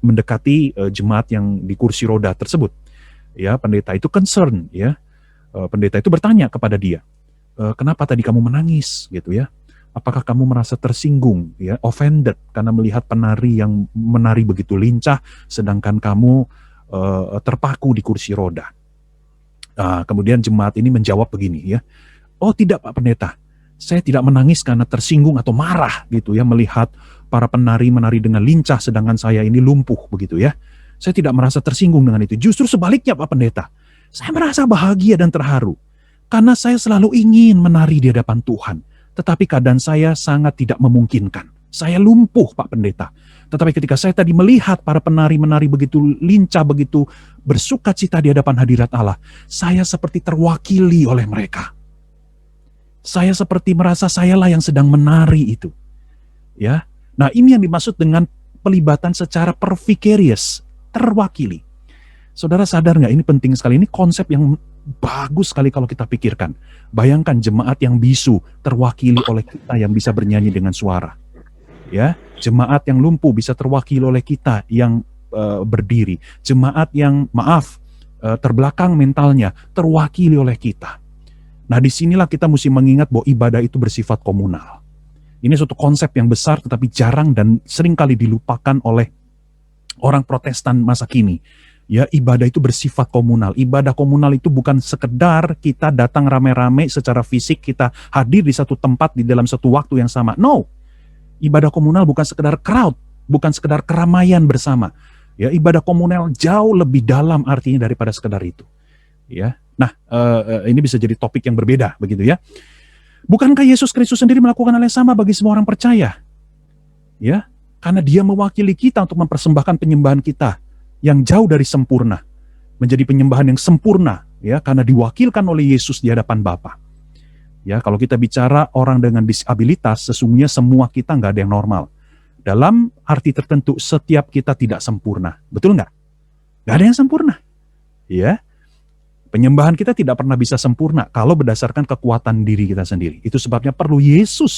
mendekati jemaat yang di kursi roda tersebut. Ya, pendeta itu concern, ya. Pendeta itu bertanya kepada dia, kenapa tadi kamu menangis, gitu ya? Apakah kamu merasa tersinggung, ya, offended karena melihat penari yang menari begitu lincah, sedangkan kamu terpaku di kursi roda? Kemudian jemaat ini menjawab begini, ya. Oh tidak Pak Pendeta. Saya tidak menangis karena tersinggung atau marah gitu ya melihat para penari menari dengan lincah sedangkan saya ini lumpuh begitu ya. Saya tidak merasa tersinggung dengan itu. Justru sebaliknya Pak Pendeta. Saya merasa bahagia dan terharu karena saya selalu ingin menari di hadapan Tuhan. Tetapi keadaan saya sangat tidak memungkinkan. Saya lumpuh Pak Pendeta. Tetapi ketika saya tadi melihat para penari menari begitu lincah, begitu bersukacita di hadapan hadirat Allah, saya seperti terwakili oleh mereka. Saya seperti merasa sayalah yang sedang menari itu. Ya. Nah, ini yang dimaksud dengan pelibatan secara pervikarious, terwakili. Saudara sadar nggak? Ini penting sekali. Ini konsep yang bagus sekali kalau kita pikirkan. Bayangkan jemaat yang bisu terwakili oleh kita yang bisa bernyanyi dengan suara. Ya, jemaat yang lumpuh bisa terwakili oleh kita yang berdiri. Jemaat yang terbelakang mentalnya terwakili oleh kita. Nah, disinilah kita mesti mengingat bahwa ibadah itu bersifat komunal. Ini suatu konsep yang besar tetapi jarang dan seringkali dilupakan oleh orang Protestan masa kini. Ya, ibadah itu bersifat komunal. Ibadah komunal itu bukan sekedar kita datang rame-rame secara fisik, kita hadir di satu tempat di dalam satu waktu yang sama. No. Ibadah komunal bukan sekedar crowd, bukan sekedar keramaian bersama. Ya, ibadah komunal jauh lebih dalam artinya daripada sekedar itu. Ya. Nah, ini bisa jadi topik yang berbeda begitu ya. Bukankah Yesus Kristus sendiri melakukan hal yang sama bagi semua orang percaya? Ya, karena dia mewakili kita untuk mempersembahkan penyembahan kita yang jauh dari sempurna menjadi penyembahan yang sempurna, ya, karena diwakilkan oleh Yesus di hadapan Bapa. Ya, kalau kita bicara orang dengan disabilitas, sesungguhnya semua kita nggak ada yang normal. Dalam arti tertentu, setiap kita tidak sempurna. Betul nggak? Nggak ada yang sempurna. Ya. Penyembahan kita tidak pernah bisa sempurna kalau berdasarkan kekuatan diri kita sendiri. Itu sebabnya perlu Yesus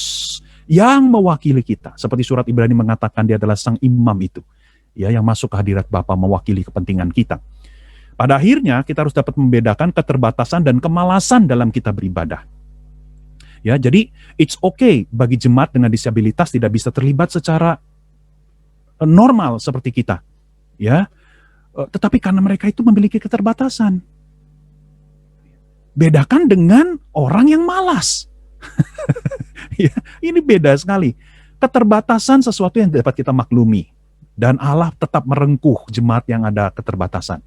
yang mewakili kita. Seperti surat Ibrani mengatakan dia adalah sang imam itu. Ya, yang masuk ke hadirat Bapa mewakili kepentingan kita. Pada akhirnya kita harus dapat membedakan keterbatasan dan kemalasan dalam kita beribadah. Ya, jadi it's okay bagi jemaat dengan disabilitas tidak bisa terlibat secara normal seperti kita. Ya. Tetapi karena mereka itu memiliki keterbatasan. Bedakan dengan orang yang malas. Ya, ini beda sekali. Keterbatasan sesuatu yang dapat kita maklumi. Dan Allah tetap merengkuh jemaat yang ada keterbatasan.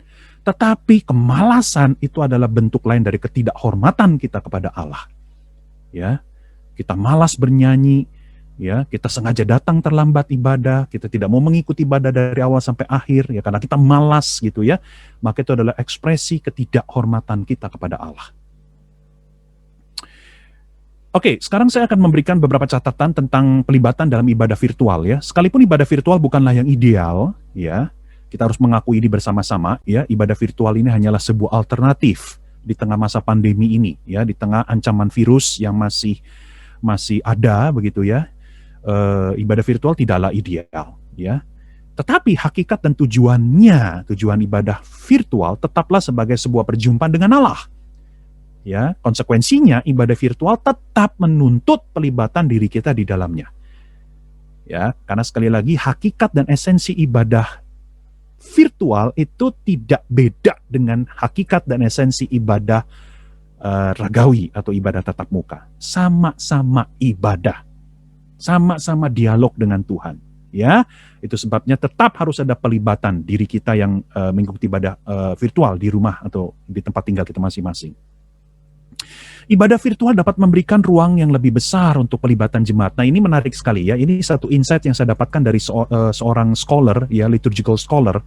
Tetapi kemalasan itu adalah bentuk lain dari ketidakhormatan kita kepada Allah. Ya, kita malas bernyanyi, ya, kita sengaja datang terlambat ibadah, kita tidak mau mengikuti ibadah dari awal sampai akhir, ya, karena kita malas gitu ya. Maka itu adalah ekspresi ketidakhormatan kita kepada Allah. Oke, sekarang saya akan memberikan beberapa catatan tentang pelibatan dalam ibadah virtual ya. Sekalipun ibadah virtual bukanlah yang ideal, ya, kita harus mengakui ini bersama-sama, ya. Ibadah virtual ini hanyalah sebuah alternatif di tengah masa pandemi ini, ya, di tengah ancaman virus yang masih ada begitu ya. Ibadah virtual tidaklah ideal, ya. Tetapi hakikat dan tujuan ibadah virtual tetaplah sebagai sebuah perjumpaan dengan Allah. Ya, konsekuensinya ibadah virtual tetap menuntut pelibatan diri kita di dalamnya. Ya, karena sekali lagi hakikat dan esensi ibadah virtual itu tidak beda dengan hakikat dan esensi ibadah ragawi atau ibadah tatap muka. Sama-sama ibadah, sama-sama dialog dengan Tuhan. Ya, itu sebabnya tetap harus ada pelibatan diri kita yang mengikuti ibadah virtual di rumah atau di tempat tinggal kita masing-masing. Ibadah virtual dapat memberikan ruang yang lebih besar untuk pelibatan jemaat. Nah, ini menarik sekali ya. Ini satu insight yang saya dapatkan dari seorang scholar, ya, liturgical scholar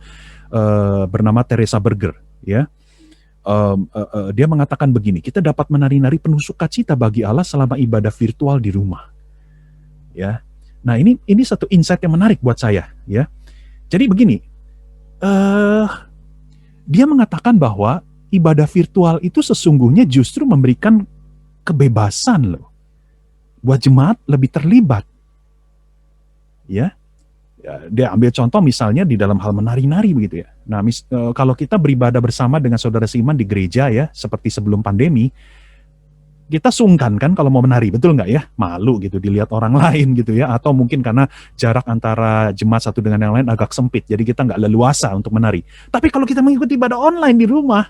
bernama Teresa Berger. Ya, dia mengatakan begini: kita dapat menari-nari penuh sukacita bagi Allah selama ibadah virtual di rumah. Ya, nah ini satu insight yang menarik buat saya. Ya, jadi begini, dia mengatakan bahwa ibadah virtual itu sesungguhnya justru memberikan kebebasan loh buat jemaat lebih terlibat. Ya, dia ambil contoh misalnya di dalam hal menari-nari begitu ya. Nah, kalau kita beribadah bersama dengan saudara seiman di gereja ya, seperti sebelum pandemi, kita sungkan kan kalau mau menari, betul nggak ya? Malu gitu dilihat orang lain gitu ya, atau mungkin karena jarak antara jemaat satu dengan yang lain agak sempit, jadi kita nggak leluasa untuk menari. Tapi kalau kita mengikuti ibadah online di rumah,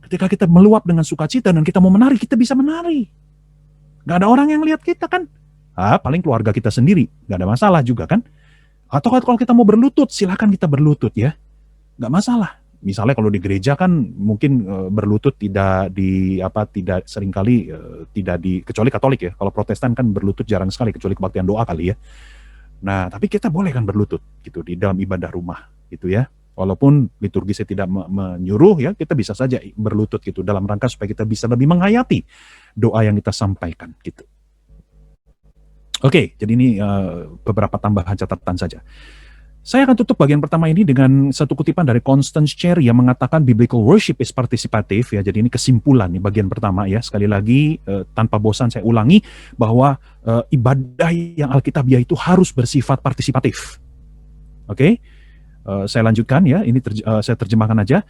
ketika kita meluap dengan sukacita dan kita mau menari, kita bisa menari. Gak ada orang yang lihat kita kan. Paling keluarga kita sendiri. Gak ada masalah juga kan. Atau kalau kita mau berlutut, silakan kita berlutut ya. Gak masalah. Misalnya kalau di gereja kan mungkin berlutut tidak seringkali kecuali Katolik ya. Kalau Protestan kan berlutut jarang sekali, kecuali kebaktian doa kali ya. Nah, tapi kita boleh kan berlutut gitu di dalam ibadah rumah gitu ya. Walaupun liturgisnya tidak menyuruh ya, kita bisa saja berlutut gitu dalam rangka supaya kita bisa lebih menghayati doa yang kita sampaikan gitu. Oke, jadi ini beberapa tambahan catatan saja. Saya akan tutup bagian pertama ini dengan satu kutipan dari Constance Cherry yang mengatakan biblical worship is participative ya. Jadi ini kesimpulan nih bagian pertama ya. Sekali lagi tanpa bosan saya ulangi bahwa ibadah yang alkitabiah itu harus bersifat partisipatif. Oke? Saya lanjutkan ya, ini saya terjemahkan aja.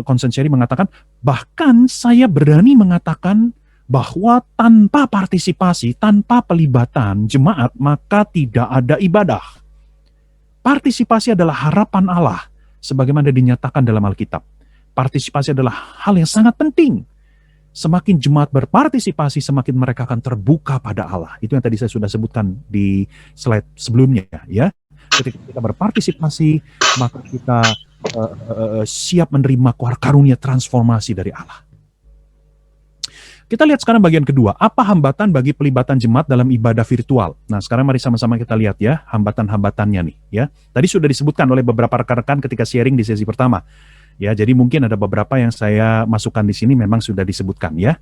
Constance Cherry mengatakan, bahkan saya berani mengatakan bahwa tanpa partisipasi, tanpa pelibatan jemaat, maka tidak ada ibadah. Partisipasi adalah harapan Allah, sebagaimana dinyatakan dalam Alkitab. Partisipasi adalah hal yang sangat penting. Semakin jemaat berpartisipasi, semakin mereka akan terbuka pada Allah. Itu yang tadi saya sudah sebutkan di slide sebelumnya ya. Ketika kita berpartisipasi, maka kita siap menerima karunia transformasi dari Allah. Kita lihat sekarang bagian kedua, apa hambatan bagi pelibatan jemaat dalam ibadah virtual? Nah, sekarang mari sama-sama kita lihat ya, hambatan-hambatannya nih ya. Tadi sudah disebutkan oleh beberapa rekan-rekan ketika sharing di sesi pertama. Ya, jadi mungkin ada beberapa yang saya masukkan di sini memang sudah disebutkan ya.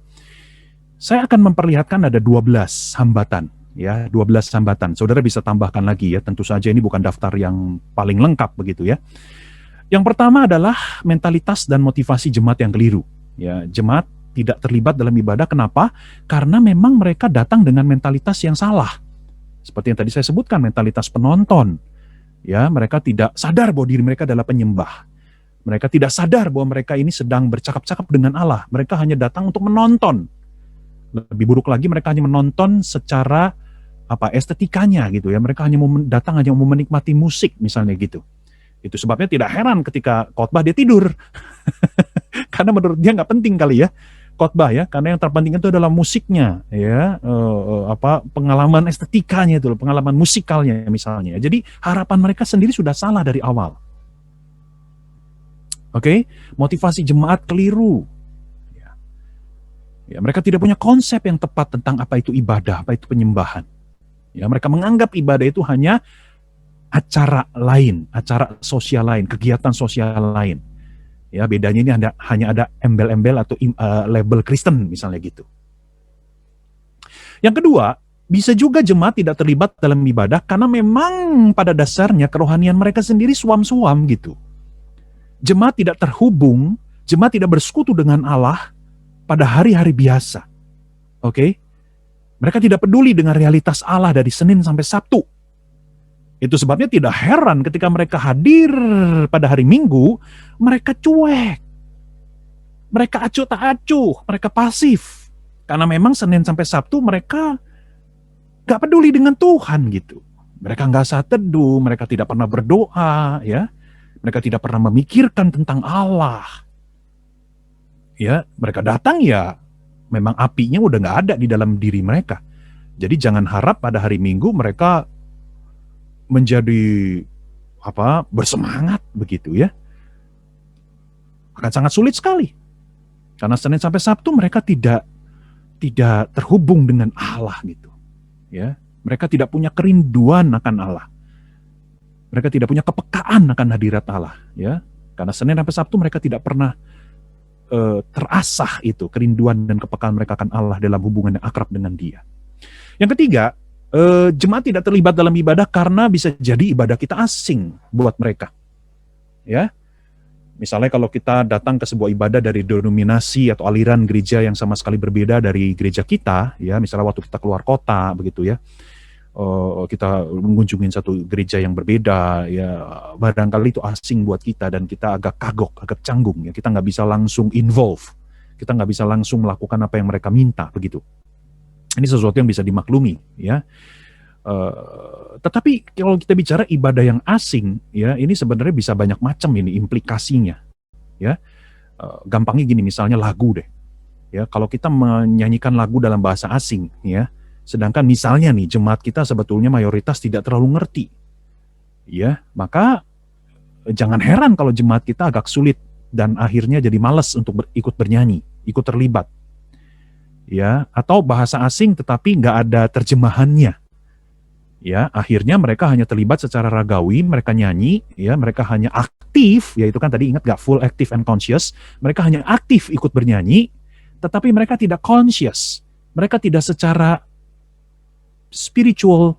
Saya akan memperlihatkan ada 12 hambatan. Ya, 12 hambatan. Saudara bisa tambahkan lagi ya, tentu saja ini bukan daftar yang paling lengkap begitu ya. Yang pertama adalah mentalitas dan motivasi jemaat yang keliru. Ya, jemaat tidak terlibat dalam ibadah, kenapa? Karena memang mereka datang dengan mentalitas yang salah. Seperti yang tadi saya sebutkan, mentalitas penonton. Ya, mereka tidak sadar bahwa diri mereka adalah penyembah. Mereka tidak sadar bahwa mereka ini sedang bercakap-cakap dengan Allah. Mereka hanya datang untuk menonton. Lebih buruk lagi, mereka hanya menonton secara estetikanya gitu ya. Mereka hanya datang hanya mau menikmati musik misalnya gitu. Itu sebabnya tidak heran ketika khotbah dia tidur. Karena menurut dia nggak penting kali ya khotbah ya, karena yang terpenting itu adalah musiknya ya, pengalaman estetikanya itu, pengalaman musikalnya misalnya. Jadi harapan mereka sendiri sudah salah dari awal. Oke, motivasi jemaat keliru. Ya, mereka tidak punya konsep yang tepat tentang apa itu ibadah, apa itu penyembahan. Ya, mereka menganggap ibadah itu hanya acara lain, acara sosial lain, kegiatan sosial lain. Ya, bedanya ini hanya ada embel-embel atau label Kristen misalnya gitu. Yang kedua, bisa juga jemaat tidak terlibat dalam ibadah karena memang pada dasarnya kerohanian mereka sendiri suam-suam gitu. Jemaat tidak terhubung Jemaat tidak bersekutu dengan Allah pada hari-hari biasa. Oke? Mereka tidak peduli dengan realitas Allah dari Senin sampai Sabtu. Itu sebabnya tidak heran ketika mereka hadir pada hari Minggu, mereka cuek. Mereka acuh tak acuh, mereka pasif. Karena memang Senin sampai Sabtu mereka gak peduli dengan Tuhan gitu. Mereka gak saat teduh, mereka tidak pernah berdoa, ya. Mereka tidak pernah memikirkan tentang Allah. Ya, mereka datang ya memang apinya udah gak ada di dalam diri mereka. Jadi jangan harap pada hari Minggu mereka menjadi bersemangat begitu ya. Akan sangat sulit sekali. Karena Senin sampai Sabtu mereka tidak terhubung dengan Allah gitu. Ya, mereka tidak punya kerinduan akan Allah. Mereka tidak punya kepekaan akan hadirat Allah, ya. Karena Senin sampai Sabtu mereka tidak pernah terasah itu kerinduan dan kepekaan mereka akan Allah dalam hubungan yang akrab dengan Dia. Yang ketiga, jemaat tidak terlibat dalam ibadah karena bisa jadi ibadah kita asing buat mereka. Ya. Misalnya kalau kita datang ke sebuah ibadah dari denominasi atau aliran gereja yang sama sekali berbeda dari gereja kita, ya, misalnya waktu kita keluar kota begitu ya. Kita mengunjungi satu gereja yang berbeda, ya barangkali itu asing buat kita dan kita agak kagok, agak canggung, ya kita nggak bisa langsung involve, kita nggak bisa langsung melakukan apa yang mereka minta begitu. Ini sesuatu yang bisa dimaklumi, ya. Tetapi kalau kita bicara ibadah yang asing, ya ini sebenarnya bisa banyak macam ini implikasinya, ya. Gampangnya gini, misalnya lagu deh, ya kalau kita menyanyikan lagu dalam bahasa asing, ya. Sedangkan misalnya nih, jemaat kita sebetulnya mayoritas tidak terlalu ngerti. Ya, maka jangan heran kalau jemaat kita agak sulit dan akhirnya jadi malas untuk ikut bernyanyi, ikut terlibat. Ya, atau bahasa asing tetapi nggak ada terjemahannya. Ya, akhirnya mereka hanya terlibat secara ragawi, mereka nyanyi, ya, mereka hanya aktif, yaitu kan tadi ingat nggak full active and conscious, mereka hanya aktif ikut bernyanyi, tetapi mereka tidak conscious, mereka tidak secara spiritual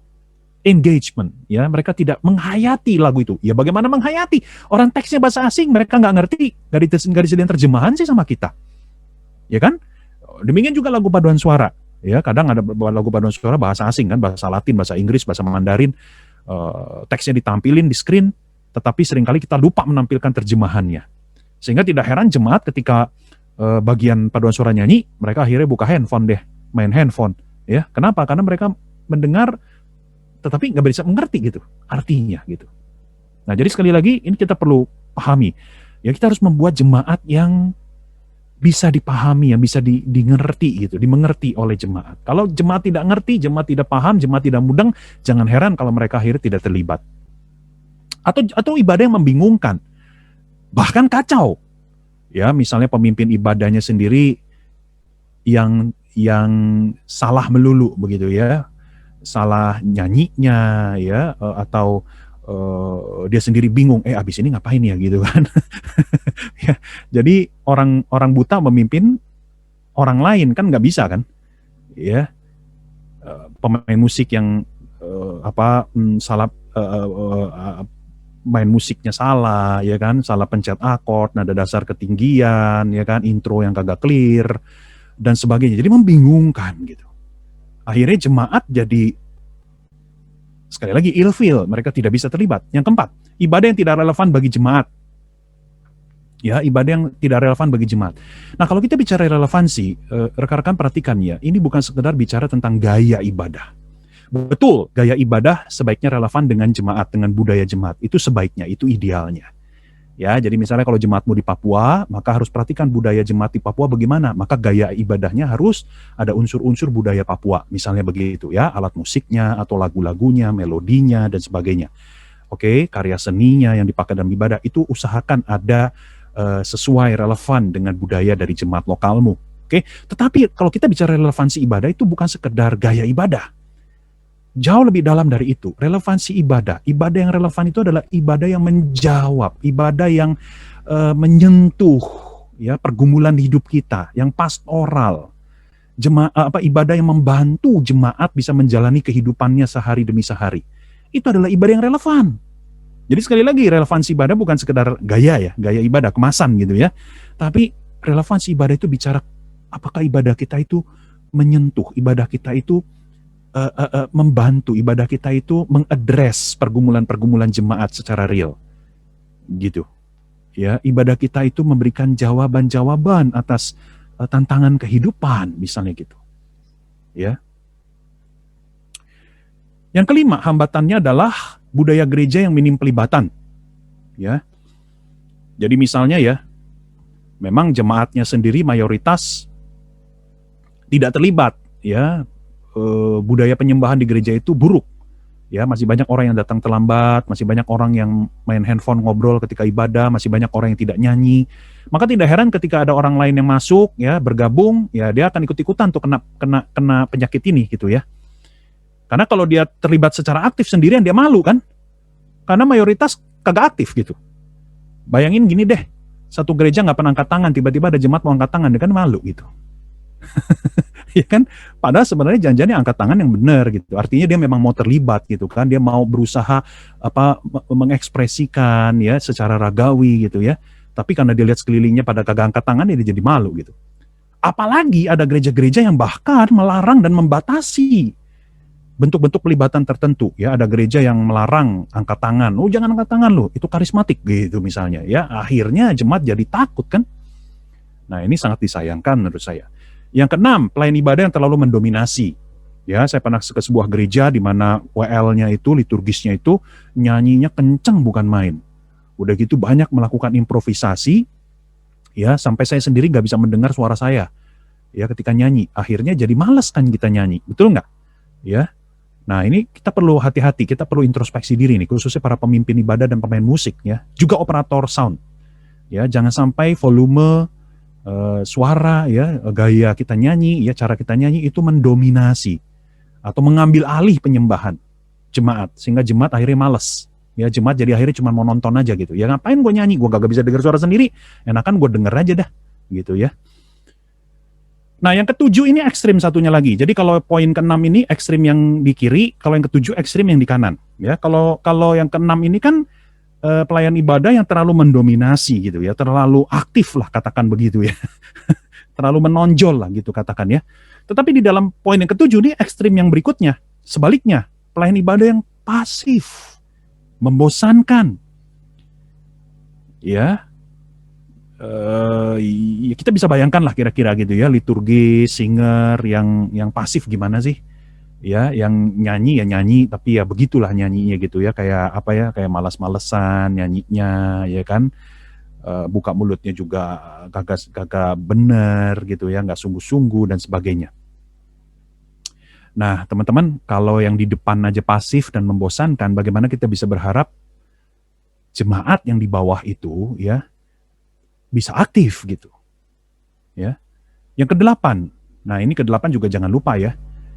engagement, ya mereka tidak menghayati lagu itu. Ya bagaimana menghayati? Orang teksnya bahasa asing, mereka nggak ngerti, nggak disediakan terjemahan sih sama kita, ya kan? Demikian juga lagu paduan suara, ya kadang ada lagu paduan suara bahasa asing kan, bahasa Latin, bahasa Inggris, bahasa Mandarin, teksnya ditampilin di screen, tetapi seringkali kita lupa menampilkan terjemahannya, sehingga tidak heran jemaat ketika bagian paduan suara nyanyi, mereka akhirnya buka handphone deh, main handphone, ya kenapa? Karena mereka mendengar tetapi nggak bisa mengerti gitu artinya gitu. Nah jadi sekali lagi ini kita perlu pahami ya, kita harus membuat jemaat yang bisa dipahami, yang bisa dimengerti gitu, dimengerti oleh jemaat. Kalau jemaat tidak ngerti, jemaat tidak paham, jemaat tidak mudeng, jangan heran kalau mereka akhirnya tidak terlibat. Atau ibadah yang membingungkan, bahkan kacau. Ya misalnya pemimpin ibadahnya sendiri yang salah melulu begitu ya. Salah nyanyinya ya, atau dia sendiri bingung, abis ini ngapain ya gitu kan. Ya, jadi orang buta memimpin orang lain kan nggak bisa kan, ya. Pemain musik yang salah, main musiknya salah, ya kan, salah pencet akord, nada dasar ketinggian, ya kan, intro yang kagak clear dan sebagainya. Jadi membingungkan gitu. Akhirnya jemaat jadi, sekali lagi, ilfil, mereka tidak bisa terlibat. Yang keempat, ibadah yang tidak relevan bagi jemaat. Ya, ibadah yang tidak relevan bagi jemaat. Nah, kalau kita bicara relevansi, rekan-rekan perhatikan ya, ini bukan sekedar bicara tentang gaya ibadah. Betul, gaya ibadah sebaiknya relevan dengan jemaat, dengan budaya jemaat. Itu sebaiknya, itu idealnya. Ya, jadi misalnya kalau jemaatmu di Papua, maka harus perhatikan budaya jemaat di Papua bagaimana. Maka gaya ibadahnya harus ada unsur-unsur budaya Papua, misalnya begitu ya, alat musiknya atau lagu-lagunya, melodinya dan sebagainya. Oke, karya seninya yang dipakai dalam ibadah itu usahakan ada sesuai relevan dengan budaya dari jemaat lokalmu. Oke, tetapi kalau kita bicara relevansi ibadah itu bukan sekedar gaya ibadah. Jauh lebih dalam dari itu, relevansi ibadah. Ibadah yang relevan itu adalah ibadah yang menjawab, ibadah yang menyentuh ya pergumulan hidup kita, yang pastoral. Ibadah yang membantu jemaat bisa menjalani kehidupannya sehari demi sehari. Itu adalah ibadah yang relevan. Jadi sekali lagi relevansi ibadah bukan sekedar gaya ya, gaya ibadah, kemasan gitu ya. Tapi relevansi ibadah itu bicara apakah ibadah kita itu menyentuh, ibadah kita itu membantu, ibadah kita itu mengadres pergumulan-pergumulan jemaat secara real. Gitu. Ya, ibadah kita itu memberikan jawaban-jawaban atas tantangan kehidupan misalnya gitu. Ya. Yang kelima, hambatannya adalah budaya gereja yang minim pelibatan. Ya. Jadi misalnya ya, memang jemaatnya sendiri mayoritas tidak terlibat, ya. Budaya penyembahan di gereja itu buruk. Ya, masih banyak orang yang datang terlambat, masih banyak orang yang main handphone ngobrol ketika ibadah, masih banyak orang yang tidak nyanyi. Maka tidak heran ketika ada orang lain yang masuk, ya, bergabung, ya dia akan ikut-ikutan tuh kena penyakit ini gitu ya. Karena kalau dia terlibat secara aktif sendirian dia malu kan? Karena mayoritas kagak aktif gitu. Bayangin gini deh, satu gereja nggak pernah angkat tangan, tiba-tiba ada jemaat mau angkat tangan, dia kan malu gitu. Ya kan? Padahal sebenarnya janjinya angkat tangan yang benar gitu. Artinya dia memang mau terlibat gitu kan, dia mau berusaha mengekspresikan ya secara ragawi gitu ya. Tapi karena dia lihat sekelilingnya pada kagak angkat tangan, dia jadi malu gitu. Apalagi ada gereja-gereja yang bahkan melarang dan membatasi bentuk-bentuk pelibatan tertentu ya. Ada gereja yang melarang angkat tangan. Oh, jangan angkat tangan lo, itu karismatik gitu misalnya ya. Akhirnya jemaat jadi takut kan. Nah, ini sangat disayangkan menurut saya. Yang keenam, pelayan ibadah yang terlalu mendominasi. Ya, saya pernah ke sebuah gereja di mana WL-nya itu, liturgisnya itu nyanyinya kenceng bukan main. Udah gitu banyak melakukan improvisasi, ya sampai saya sendiri nggak bisa mendengar suara saya. Ya, ketika nyanyi, akhirnya jadi malas kan kita nyanyi, betul nggak? Ya, nah ini kita perlu hati-hati, kita perlu introspeksi diri nih, khususnya para pemimpin ibadah dan pemain musik, ya, juga operator sound. Ya, jangan sampai volume suara ya, gaya kita nyanyi ya, cara kita nyanyi itu mendominasi atau mengambil alih penyembahan jemaat sehingga jemaat akhirnya males ya, jemaat jadi akhirnya cuma mau nonton aja gitu ya. Ngapain gue nyanyi, gue gak bisa dengar suara sendiri, enakan gue denger aja dah gitu ya. Nah yang ketujuh ini ekstrim satunya lagi. Jadi kalau poin keenam ini ekstrim yang di kiri, kalau yang ketujuh ekstrim yang di kanan ya. Kalau yang keenam ini kan pelayan ibadah yang terlalu mendominasi gitu ya, terlalu aktif lah katakan begitu ya, terlalu menonjol lah gitu katakan ya. Tetapi di dalam poin yang ketujuh nih ekstrim yang berikutnya, sebaliknya pelayan ibadah yang pasif, membosankan, ya. Kita bisa bayangkan lah kira-kira gitu ya, liturgi, singer yang pasif gimana sih? Ya, yang nyanyi ya nyanyi, tapi ya begitulah nyanyinya gitu ya, kayak apa ya, kayak malas-malesan nyanyinya ya kan, buka mulutnya juga kagak bener gitu ya, nggak sungguh-sungguh dan sebagainya. Nah teman-teman, kalau yang di depan aja pasif dan membosankan, bagaimana kita bisa berharap jemaat yang di bawah itu ya bisa aktif gitu ya. Yang kedelapan, nah ini kedelapan juga jangan lupa ya,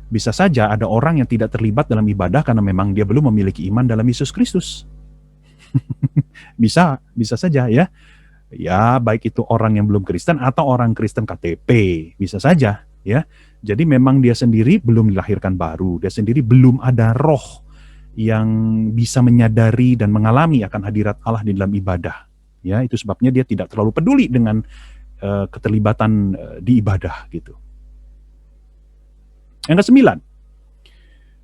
bisa saja ada orang yang tidak terlibat dalam ibadah karena memang dia belum memiliki iman dalam Yesus Kristus. bisa saja ya. Ya, baik itu orang yang belum Kristen atau orang Kristen KTP, bisa saja ya. Jadi memang dia sendiri belum dilahirkan baru, dia sendiri belum ada roh yang bisa menyadari dan mengalami akan hadirat Allah di dalam ibadah. Ya, itu sebabnya dia tidak terlalu peduli dengan keterlibatan di ibadah gitu. Yang ke-9,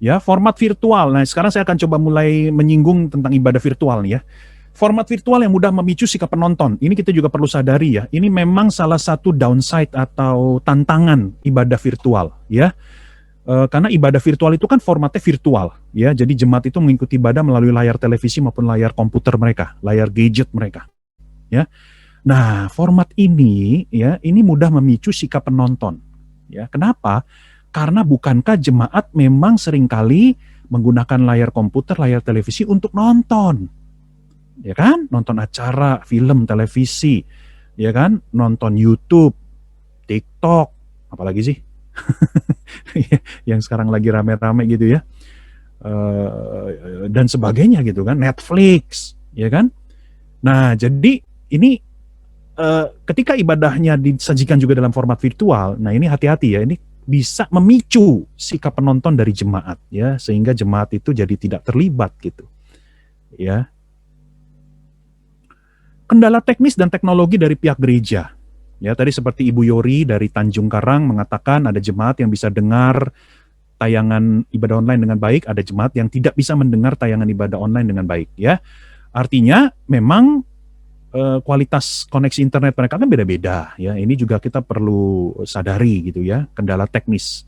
ya format virtual. Nah sekarang saya akan coba mulai menyinggung tentang ibadah virtual nih ya. Format virtual yang mudah memicu sikap penonton. Ini kita juga perlu sadari ya. Ini memang salah satu downside atau tantangan ibadah virtual ya. Karena ibadah virtual itu kan formatnya virtual ya. Jadi jemaat itu mengikuti ibadah melalui layar televisi maupun layar komputer mereka, layar gadget mereka ya. Nah format ini ya, ini mudah memicu sikap penonton ya. Kenapa? Karena bukankah jemaat memang seringkali menggunakan layar komputer, layar televisi untuk nonton, ya kan? Nonton acara, film, televisi, ya kan? Nonton YouTube, TikTok, apalagi sih? Yang sekarang lagi rame-rame gitu ya, dan sebagainya gitu kan? Netflix, ya kan? Nah, jadi ini ketika ibadahnya disajikan juga dalam format virtual, nah ini hati-hati ya, ini bisa memicu sikap penonton dari jemaat ya, sehingga jemaat itu jadi tidak terlibat gitu ya. kendala teknis dan teknologi dari pihak gereja. Ya, tadi seperti Ibu Yori dari Tanjung Karang mengatakan ada jemaat yang bisa dengar tayangan ibadah online dengan baik, ada jemaat yang tidak bisa mendengar tayangan ibadah online dengan baik. Ya, artinya memang kualitas koneksi internet mereka kan beda-beda. Ya, ini juga kita perlu sadari gitu ya, kendala teknis.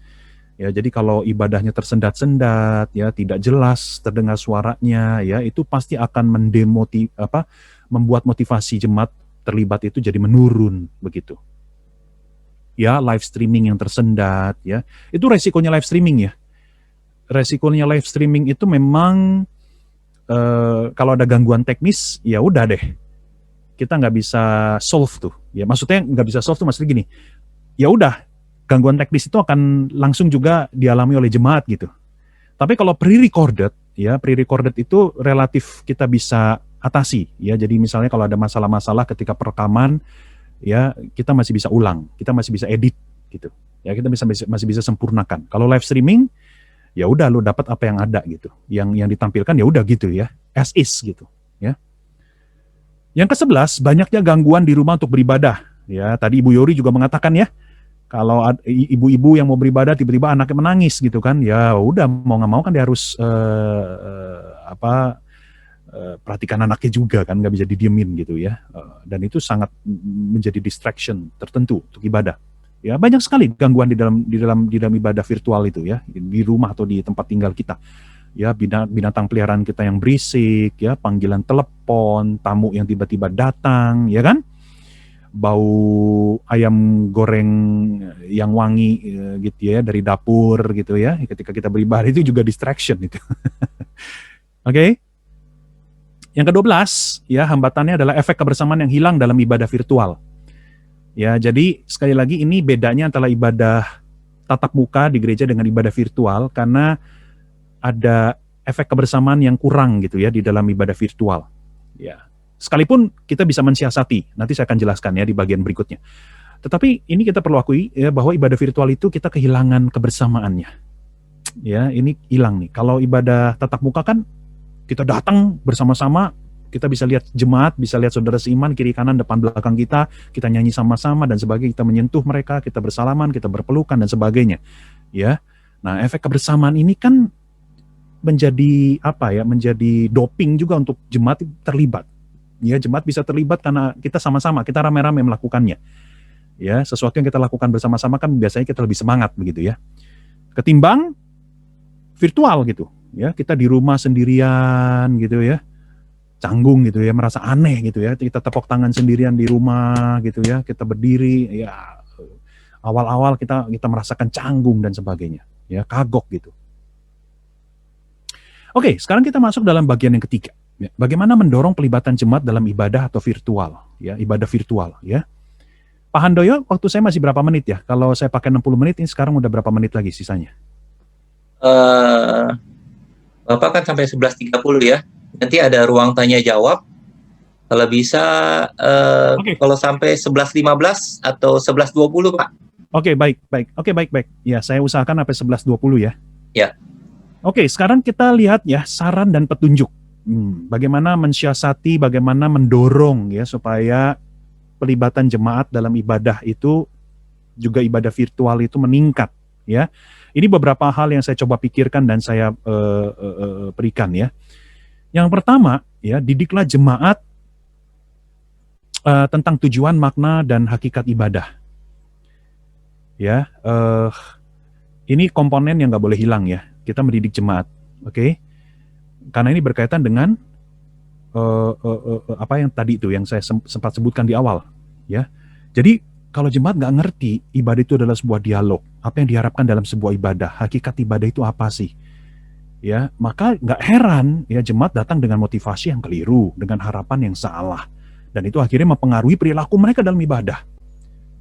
Ya, jadi kalau ibadahnya tersendat-sendat, ya tidak jelas terdengar suaranya, ya itu pasti akan membuat motivasi jemaat terlibat itu jadi menurun begitu. Ya, live streaming yang tersendat, ya itu resikonya live streaming ya. Resikonya live streaming itu memang kalau ada gangguan teknis, ya udah deh, kita nggak bisa solve tuh. Ya maksudnya nggak bisa solve tuh maksudnya gini, ya udah gangguan teknis itu akan langsung juga dialami oleh jemaat gitu. Tapi kalau pre-recorded, ya pre-recorded itu relatif kita bisa atasi, ya jadi misalnya kalau ada masalah-masalah ketika perekaman, ya kita masih bisa ulang, kita masih bisa edit gitu, ya kita masih bisa sempurnakan. Kalau live streaming, ya udah lo dapat apa yang ada gitu, yang ditampilkan ya udah gitu ya, as is gitu, ya. Yang ke-11, banyaknya gangguan di rumah untuk beribadah, ya tadi Ibu Yori juga mengatakan ya, kalau ibu-ibu yang mau beribadah tiba-tiba anaknya menangis gitu kan, ya udah mau nggak mau kan dia harus perhatikan anaknya juga kan, nggak bisa didiemin gitu ya, dan itu sangat menjadi distraction tertentu untuk ibadah. Ya banyak sekali gangguan di dalam ibadah virtual itu ya, di rumah atau di tempat tinggal kita. Ya binatang peliharaan kita yang berisik, ya panggilan telepon, tamu yang tiba-tiba datang, ya kan? Bau ayam goreng yang wangi gitu ya dari dapur gitu ya, ketika kita beribadah itu juga distraction itu. Oke. Yang ke-12, ya hambatannya adalah efek kebersamaan yang hilang dalam ibadah virtual. Ya, jadi sekali lagi ini bedanya antara ibadah tatap muka di gereja dengan ibadah virtual karena ada efek kebersamaan yang kurang gitu ya di dalam ibadah virtual. Ya, sekalipun kita bisa mensiasati, nanti saya akan jelaskan ya di bagian berikutnya. Tetapi ini kita perlu akui ya bahwa ibadah virtual itu kita kehilangan kebersamaannya. Ya, ini hilang nih. Kalau ibadah tatap muka kan kita datang bersama-sama, kita bisa lihat jemaat, bisa lihat saudara seiman kiri kanan depan belakang kita nyanyi sama-sama dan sebagainya, kita menyentuh mereka, kita bersalaman, kita berpelukan dan sebagainya. Ya. Nah, efek kebersamaan ini kan menjadi menjadi doping juga untuk jemaat terlibat. Ya, jemaat bisa terlibat karena kita sama-sama, kita rame-rame melakukannya. Ya, sesuatu yang kita lakukan bersama-sama kan biasanya kita lebih semangat begitu ya. Ketimbang virtual gitu. Ya, kita di rumah sendirian gitu ya, canggung gitu ya, merasa aneh gitu ya, kita tepuk tangan sendirian di rumah gitu ya, kita berdiri ya, awal-awal kita merasakan canggung dan sebagainya, ya kagok gitu. Oke, sekarang kita masuk dalam bagian yang ketiga, ya, bagaimana mendorong pelibatan jemaat dalam ibadah atau virtual, ya ibadah virtual, ya. Pak Handoyo, waktu saya masih berapa menit ya? Kalau saya pakai 60 menit, ini sekarang udah berapa menit lagi sisanya? Bapak kan sampai 11.30 ya. Nanti ada ruang tanya jawab. Kalau bisa kalau sampai 11.15 atau 11.20 Pak. Oke, baik. Oke, baik. Ya, saya usahakan sampai 11.20 ya. Ya. Oke, sekarang kita lihat ya saran dan petunjuk. Bagaimana mensiasati, bagaimana mendorong ya supaya pelibatan jemaat dalam ibadah itu juga ibadah virtual itu meningkat ya. Ini beberapa hal yang saya coba pikirkan dan saya berikan ya. Yang pertama ya, didiklah jemaat tentang tujuan, makna dan hakikat ibadah. Ya, ini komponen yang nggak boleh hilang ya. Kita mendidik jemaat, oke? Karena ini berkaitan dengan apa yang tadi itu yang saya sempat sebutkan di awal, ya. Jadi kalau jemaat nggak ngerti ibadah itu adalah sebuah dialog, apa yang diharapkan dalam sebuah ibadah, hakikat ibadah itu apa sih? Ya, maka nggak heran ya jemaat datang dengan motivasi yang keliru, dengan harapan yang salah, dan itu akhirnya mempengaruhi perilaku mereka dalam ibadah.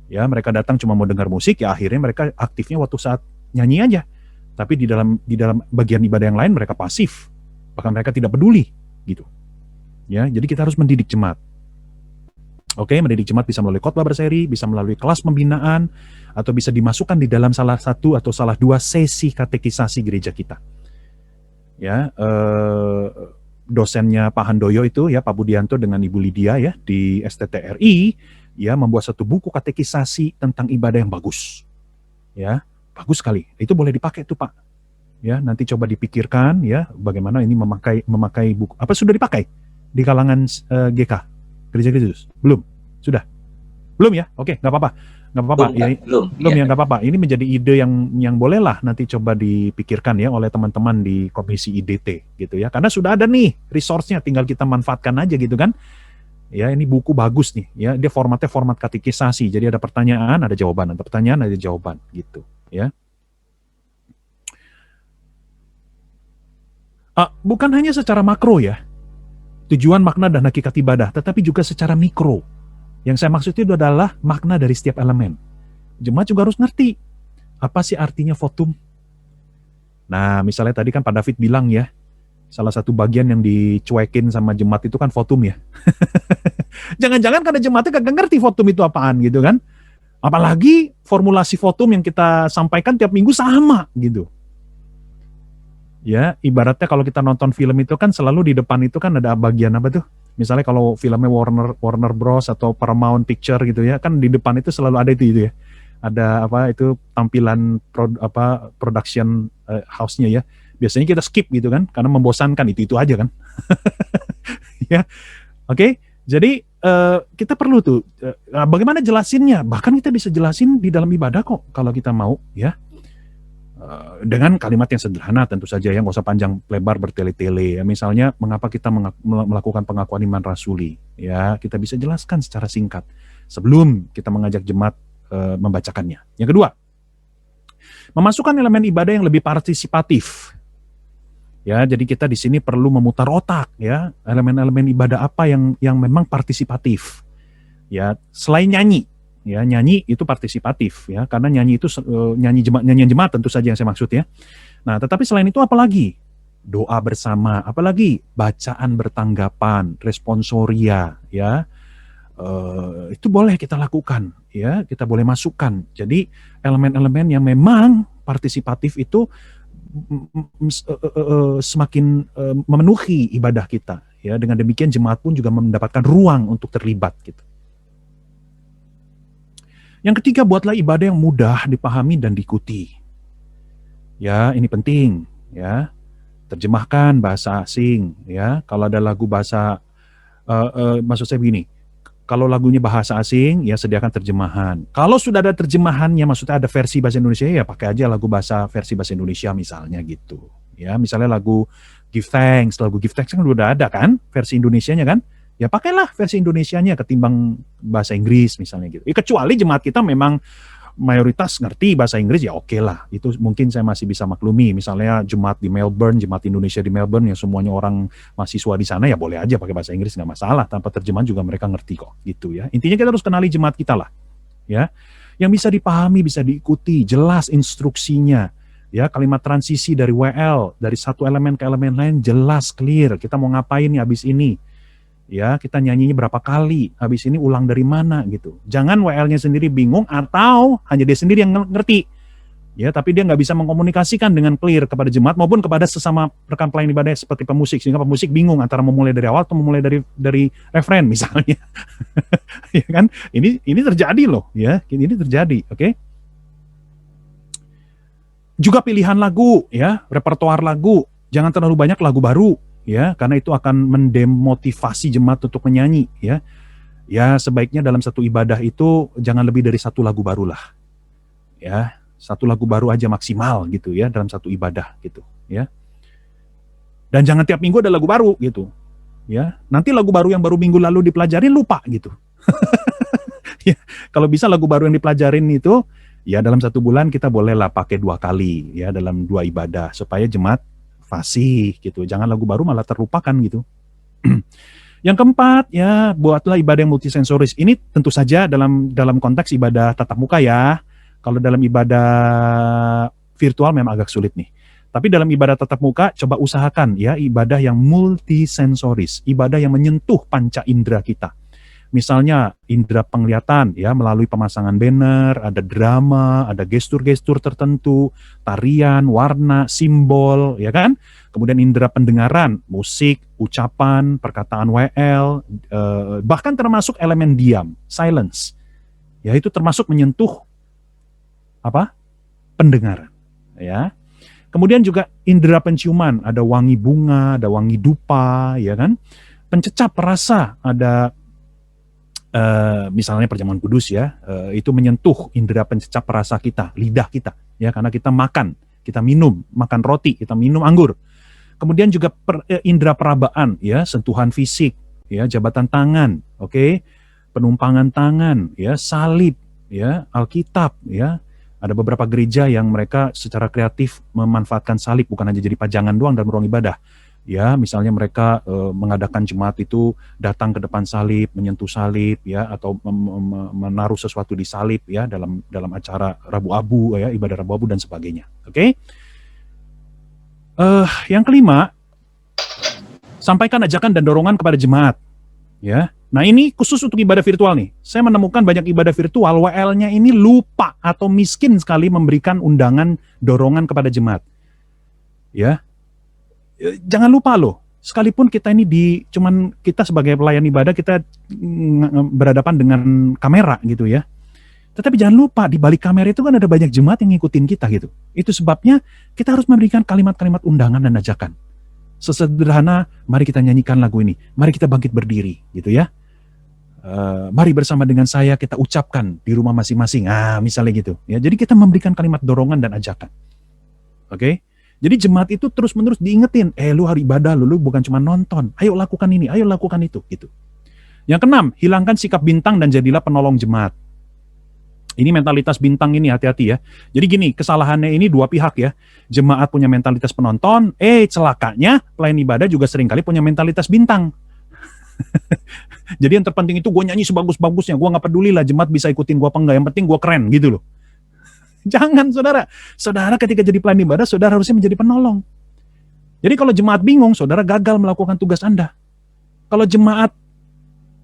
Ya, mereka datang cuma mau dengar musik, ya akhirnya mereka aktifnya waktu saat nyanyi aja, tapi di dalam bagian ibadah yang lain mereka pasif, bahkan mereka tidak peduli, gitu. Ya, jadi kita harus mendidik jemaat. Oke, mendidik jemaat bisa melalui khotbah berseri, bisa melalui kelas pembinaan, atau bisa dimasukkan di dalam salah satu atau salah dua sesi katekisasi gereja kita. Ya, dosennya Pak Handoyo itu ya, Pak Budianto dengan Ibu Lydia ya di STTRI ya membuat satu buku katekisasi tentang ibadah yang bagus. Ya, bagus sekali. Itu boleh dipakai tuh Pak. Ya, nanti coba dipikirkan ya bagaimana ini memakai buku. Apa sudah dipakai di kalangan GK Gereja Kristus? Belum? Sudah? Belum ya? Oke, nggak apa-apa. Nggak apa-apa. Belum ya, nggak apa-apa. Ini menjadi ide yang bolehlah nanti coba dipikirkan ya oleh teman-teman di Komisi IDT gitu ya. Karena sudah ada nih resource-nya, tinggal kita manfaatkan aja gitu kan. Ya, ini buku bagus nih ya. Dia formatnya format katekisasi. Jadi ada pertanyaan, ada jawaban, ada pertanyaan, ada jawaban gitu ya. Bukan hanya secara makro ya, tujuan, makna, dan hakikat ibadah, tetapi juga secara mikro. Yang saya maksud itu adalah makna dari setiap elemen. Jemaat juga harus ngerti, apa sih artinya votum? Nah, misalnya tadi kan Pak David bilang ya, salah satu bagian yang dicuekin sama jemaat itu kan votum ya. Jangan-jangan karena jemaatnya kagak ngerti votum itu apaan gitu kan. Apalagi formulasi votum yang kita sampaikan tiap minggu sama gitu. Ya, ibaratnya kalau kita nonton film itu kan selalu di depan itu kan ada bagian apa tuh? Misalnya kalau filmnya Warner Bros atau Paramount Picture gitu ya, kan di depan itu selalu ada itu ya. Ada apa itu tampilan production house-nya ya. Biasanya kita skip gitu kan karena membosankan, itu aja kan. Ya. Oke. Jadi kita perlu tuh bagaimana jelasinnya? Bahkan kita bisa jelasin di dalam ibadah kok kalau kita mau ya. Dengan kalimat yang sederhana tentu saja, yang nggak usah panjang lebar bertele-tele ya. Misalnya mengapa kita melakukan pengakuan iman rasuli ya, kita bisa jelaskan secara singkat sebelum kita mengajak jemaat membacakannya. Yang kedua, memasukkan elemen ibadah yang lebih partisipatif ya. Jadi kita di sini perlu memutar otak ya, elemen-elemen ibadah apa yang memang partisipatif ya. Selain nyanyi ya, nyanyi itu partisipatif ya, karena nyanyi itu nyanyian jemaat tentu saja yang saya maksud ya. Nah, tetapi selain itu apalagi? Doa bersama, apalagi bacaan bertanggapan, responsoria ya. Itu boleh kita lakukan ya, kita boleh masukkan. Jadi elemen-elemen yang memang partisipatif itu semakin memenuhi ibadah kita ya. Dengan demikian jemaat pun juga mendapatkan ruang untuk terlibat gitu. Yang ketiga, buatlah ibadah yang mudah dipahami dan diikuti. Ya, ini penting ya. Terjemahkan bahasa asing ya. Kalau ada lagu bahasa maksud saya begini. Kalau lagunya bahasa asing ya sediakan terjemahan. Kalau sudah ada terjemahannya, maksudnya ada versi bahasa Indonesia ya pakai aja versi bahasa Indonesia misalnya gitu. Ya, misalnya lagu Give Thanks kan udah ada kan versi Indonesianya kan? Ya pakailah versi Indonesianya ketimbang bahasa Inggris misalnya gitu. Ya, kecuali jemaat kita memang mayoritas ngerti bahasa Inggris ya oke lah. Itu mungkin saya masih bisa maklumi. Misalnya jemaat di Melbourne, jemaat Indonesia di Melbourne yang semuanya orang mahasiswa di sana ya boleh aja pakai bahasa Inggris, nggak masalah. Tanpa terjemahan juga mereka ngerti kok gitu ya. Intinya kita harus kenali jemaat kita lah ya. Yang bisa dipahami, bisa diikuti, jelas instruksinya. Ya, kalimat transisi dari WL, dari satu elemen ke elemen lain jelas, clear. Kita mau ngapain nih abis ini? Ya, kita nyanyinya berapa kali, habis ini ulang dari mana gitu. Jangan WL-nya sendiri bingung atau hanya dia sendiri yang ngerti. Ya, tapi dia nggak bisa mengkomunikasikan dengan clear kepada jemaat maupun kepada sesama rekan pelayan ibadah seperti pemusik, sehingga pemusik bingung antara memulai dari awal atau memulai dari refren misalnya. Ya kan? Ini terjadi loh, ya. Ini terjadi, oke? Juga pilihan lagu, ya, repertoar lagu. Jangan terlalu banyak lagu baru. Ya, karena itu akan mendemotivasi jemaat untuk menyanyi ya. Ya, sebaiknya dalam satu ibadah itu jangan lebih dari satu lagu baru lah. Ya, satu lagu baru aja maksimal gitu ya dalam satu ibadah gitu ya. Dan jangan tiap minggu ada lagu baru gitu. Ya, nanti lagu baru yang baru minggu lalu dipelajarin lupa gitu. Ya, kalau bisa lagu baru yang dipelajarin itu ya dalam satu bulan kita bolehlah pakai 2 kali ya dalam 2 ibadah supaya jemaat fasih gitu. Jangan lagu baru malah terlupakan gitu. Yang keempat ya, buatlah ibadah yang multisensoris. Ini tentu saja dalam konteks ibadah tatap muka ya. Kalau dalam ibadah virtual memang agak sulit nih. Tapi dalam ibadah tatap muka coba usahakan ya ibadah yang multisensoris, ibadah yang menyentuh panca indera kita. Misalnya indera penglihatan ya melalui pemasangan banner, ada drama, ada gestur-gestur tertentu, tarian, warna, simbol, ya kan? Kemudian indera pendengaran, musik, ucapan, perkataan WL, bahkan termasuk elemen diam, silence. Ya itu termasuk menyentuh apa? Pendengaran, ya. Kemudian juga indera penciuman, ada wangi bunga, ada wangi dupa, ya kan? Pencecap rasa, ada misalnya perjamuan kudus ya, itu menyentuh indera pencecap rasa kita, lidah kita, ya karena kita makan, kita minum, makan roti, kita minum anggur. Kemudian juga indera perabaan, ya sentuhan fisik, ya jabatan tangan, oke, penumpangan tangan, ya salib, ya Alkitab, ya. Ada beberapa gereja yang mereka secara kreatif memanfaatkan salib bukan hanya jadi pajangan doang dalam ruang ibadah. Ya, misalnya mereka mengadakan jemaat itu datang ke depan salib, menyentuh salib, ya, atau menaruh sesuatu di salib, ya, dalam acara Rabu Abu, ya, ibadah Rabu Abu dan sebagainya. Oke? Yang kelima, sampaikan ajakan dan dorongan kepada jemaat. Ya, nah ini khusus untuk ibadah virtual nih. Saya menemukan banyak ibadah virtual, WL-nya ini lupa atau miskin sekali memberikan undangan dorongan kepada jemaat. Ya, jangan lupa loh. Sekalipun kita ini cuman kita sebagai pelayan ibadah kita berhadapan dengan kamera gitu ya. Tetapi jangan lupa di balik kamera itu kan ada banyak jemaat yang ngikutin kita gitu. Itu sebabnya kita harus memberikan kalimat-kalimat undangan dan ajakan. Sesederhana, mari kita nyanyikan lagu ini, mari kita bangkit berdiri, gitu ya. Mari bersama dengan saya kita ucapkan di rumah masing-masing, misalnya gitu. Ya, jadi kita memberikan kalimat dorongan dan ajakan. Oke? Jadi jemaat itu terus-menerus diingetin, lu hari ibadah, lu bukan cuma nonton, ayo lakukan ini, ayo lakukan itu, gitu. Yang keenam, hilangkan sikap bintang dan jadilah penolong jemaat. Ini mentalitas bintang ini, hati-hati ya. Jadi gini, kesalahannya ini dua pihak ya. Jemaat punya mentalitas penonton, celakanya pelayan ibadah juga seringkali punya mentalitas bintang. Jadi yang terpenting itu gue nyanyi sebagus-bagusnya, gue gak peduli lah jemaat bisa ikutin gue apa enggak, yang penting gue keren gitu loh. Jangan saudara. Saudara ketika jadi pelayan ibadah, saudara harusnya menjadi penolong. Jadi kalau jemaat bingung, saudara gagal melakukan tugas Anda. Kalau jemaat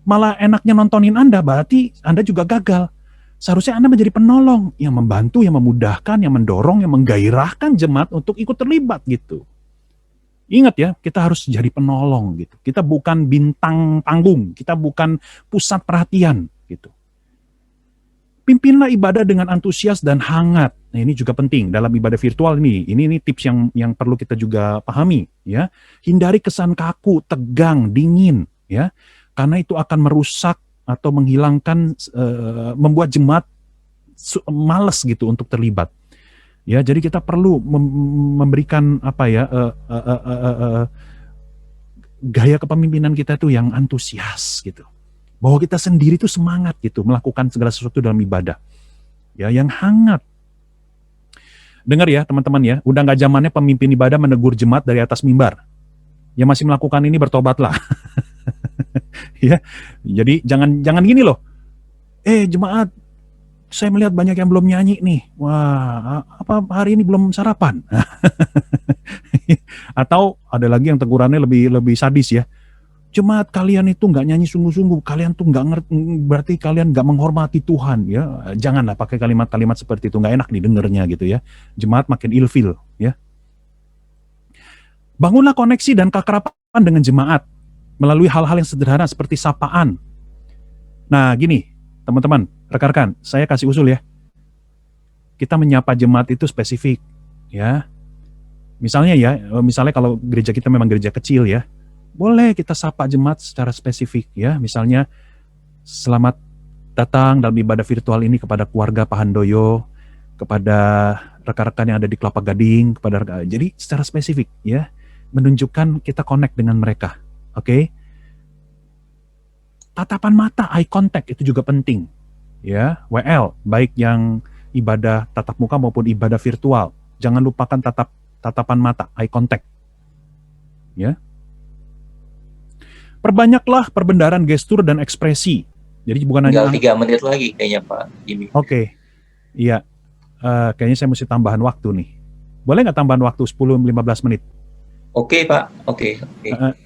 malah enaknya nontonin Anda, berarti Anda juga gagal. Seharusnya Anda menjadi penolong yang membantu, yang memudahkan, yang mendorong, yang menggairahkan jemaat untuk ikut terlibat gitu. Ingat ya, kita harus jadi penolong gitu. Kita bukan bintang panggung, kita bukan pusat perhatian gitu. Pimpinlah ibadah dengan antusias dan hangat. Nah, ini juga penting dalam ibadah virtual ini. Ini tips yang perlu kita juga pahami ya. Hindari kesan kaku, tegang, dingin ya. Karena itu akan merusak atau menghilangkan, membuat jemaat malas gitu untuk terlibat. Ya, jadi kita perlu memberikan apa ya, gaya kepemimpinan kita tuh yang antusias gitu. Bahwa kita sendiri tuh semangat gitu melakukan segala sesuatu dalam ibadah. Ya, yang hangat. Dengar ya teman-teman ya, udah nggak zamannya pemimpin ibadah menegur jemaat dari atas mimbar. Yang masih melakukan ini bertobatlah. Ya, jadi jangan gini loh. Jemaat, saya melihat banyak yang belum nyanyi nih. Wah, apa hari ini belum sarapan? Atau ada lagi yang tegurannya lebih sadis ya. Jemaat kalian itu nggak nyanyi sungguh-sungguh, kalian tuh nggak ngerti, berarti kalian nggak menghormati Tuhan ya. Janganlah pakai kalimat-kalimat seperti itu, nggak enak didengarnya gitu ya. Jemaat makin ilfil ya. Bangunlah koneksi dan keakraban dengan jemaat melalui hal-hal yang sederhana seperti sapaan. Nah gini, teman-teman, rekan-rekan, saya kasih usul ya. Kita menyapa jemaat itu spesifik, ya. Misalnya kalau gereja kita memang gereja kecil ya, boleh kita sapa jemaat secara spesifik ya. Misalnya, selamat datang dalam ibadah virtual ini kepada keluarga Pak Handoyo, kepada rekan-rekan yang ada di Kelapa Gading, jadi secara spesifik ya, menunjukkan kita connect dengan mereka. Oke, tatapan mata, eye contact itu juga penting, ya. WL, baik yang ibadah tatap muka maupun ibadah virtual, jangan lupakan tatapan mata, eye contact, ya. Perbanyaklah perbendaharaan gestur dan ekspresi. Jadi bukan hanya 3 menit lagi kayaknya Pak Jimmy. Oke, iya. Kayaknya saya mesti tambahan waktu nih. Boleh nggak tambahan waktu 10-15 menit? Oke Pak, oke.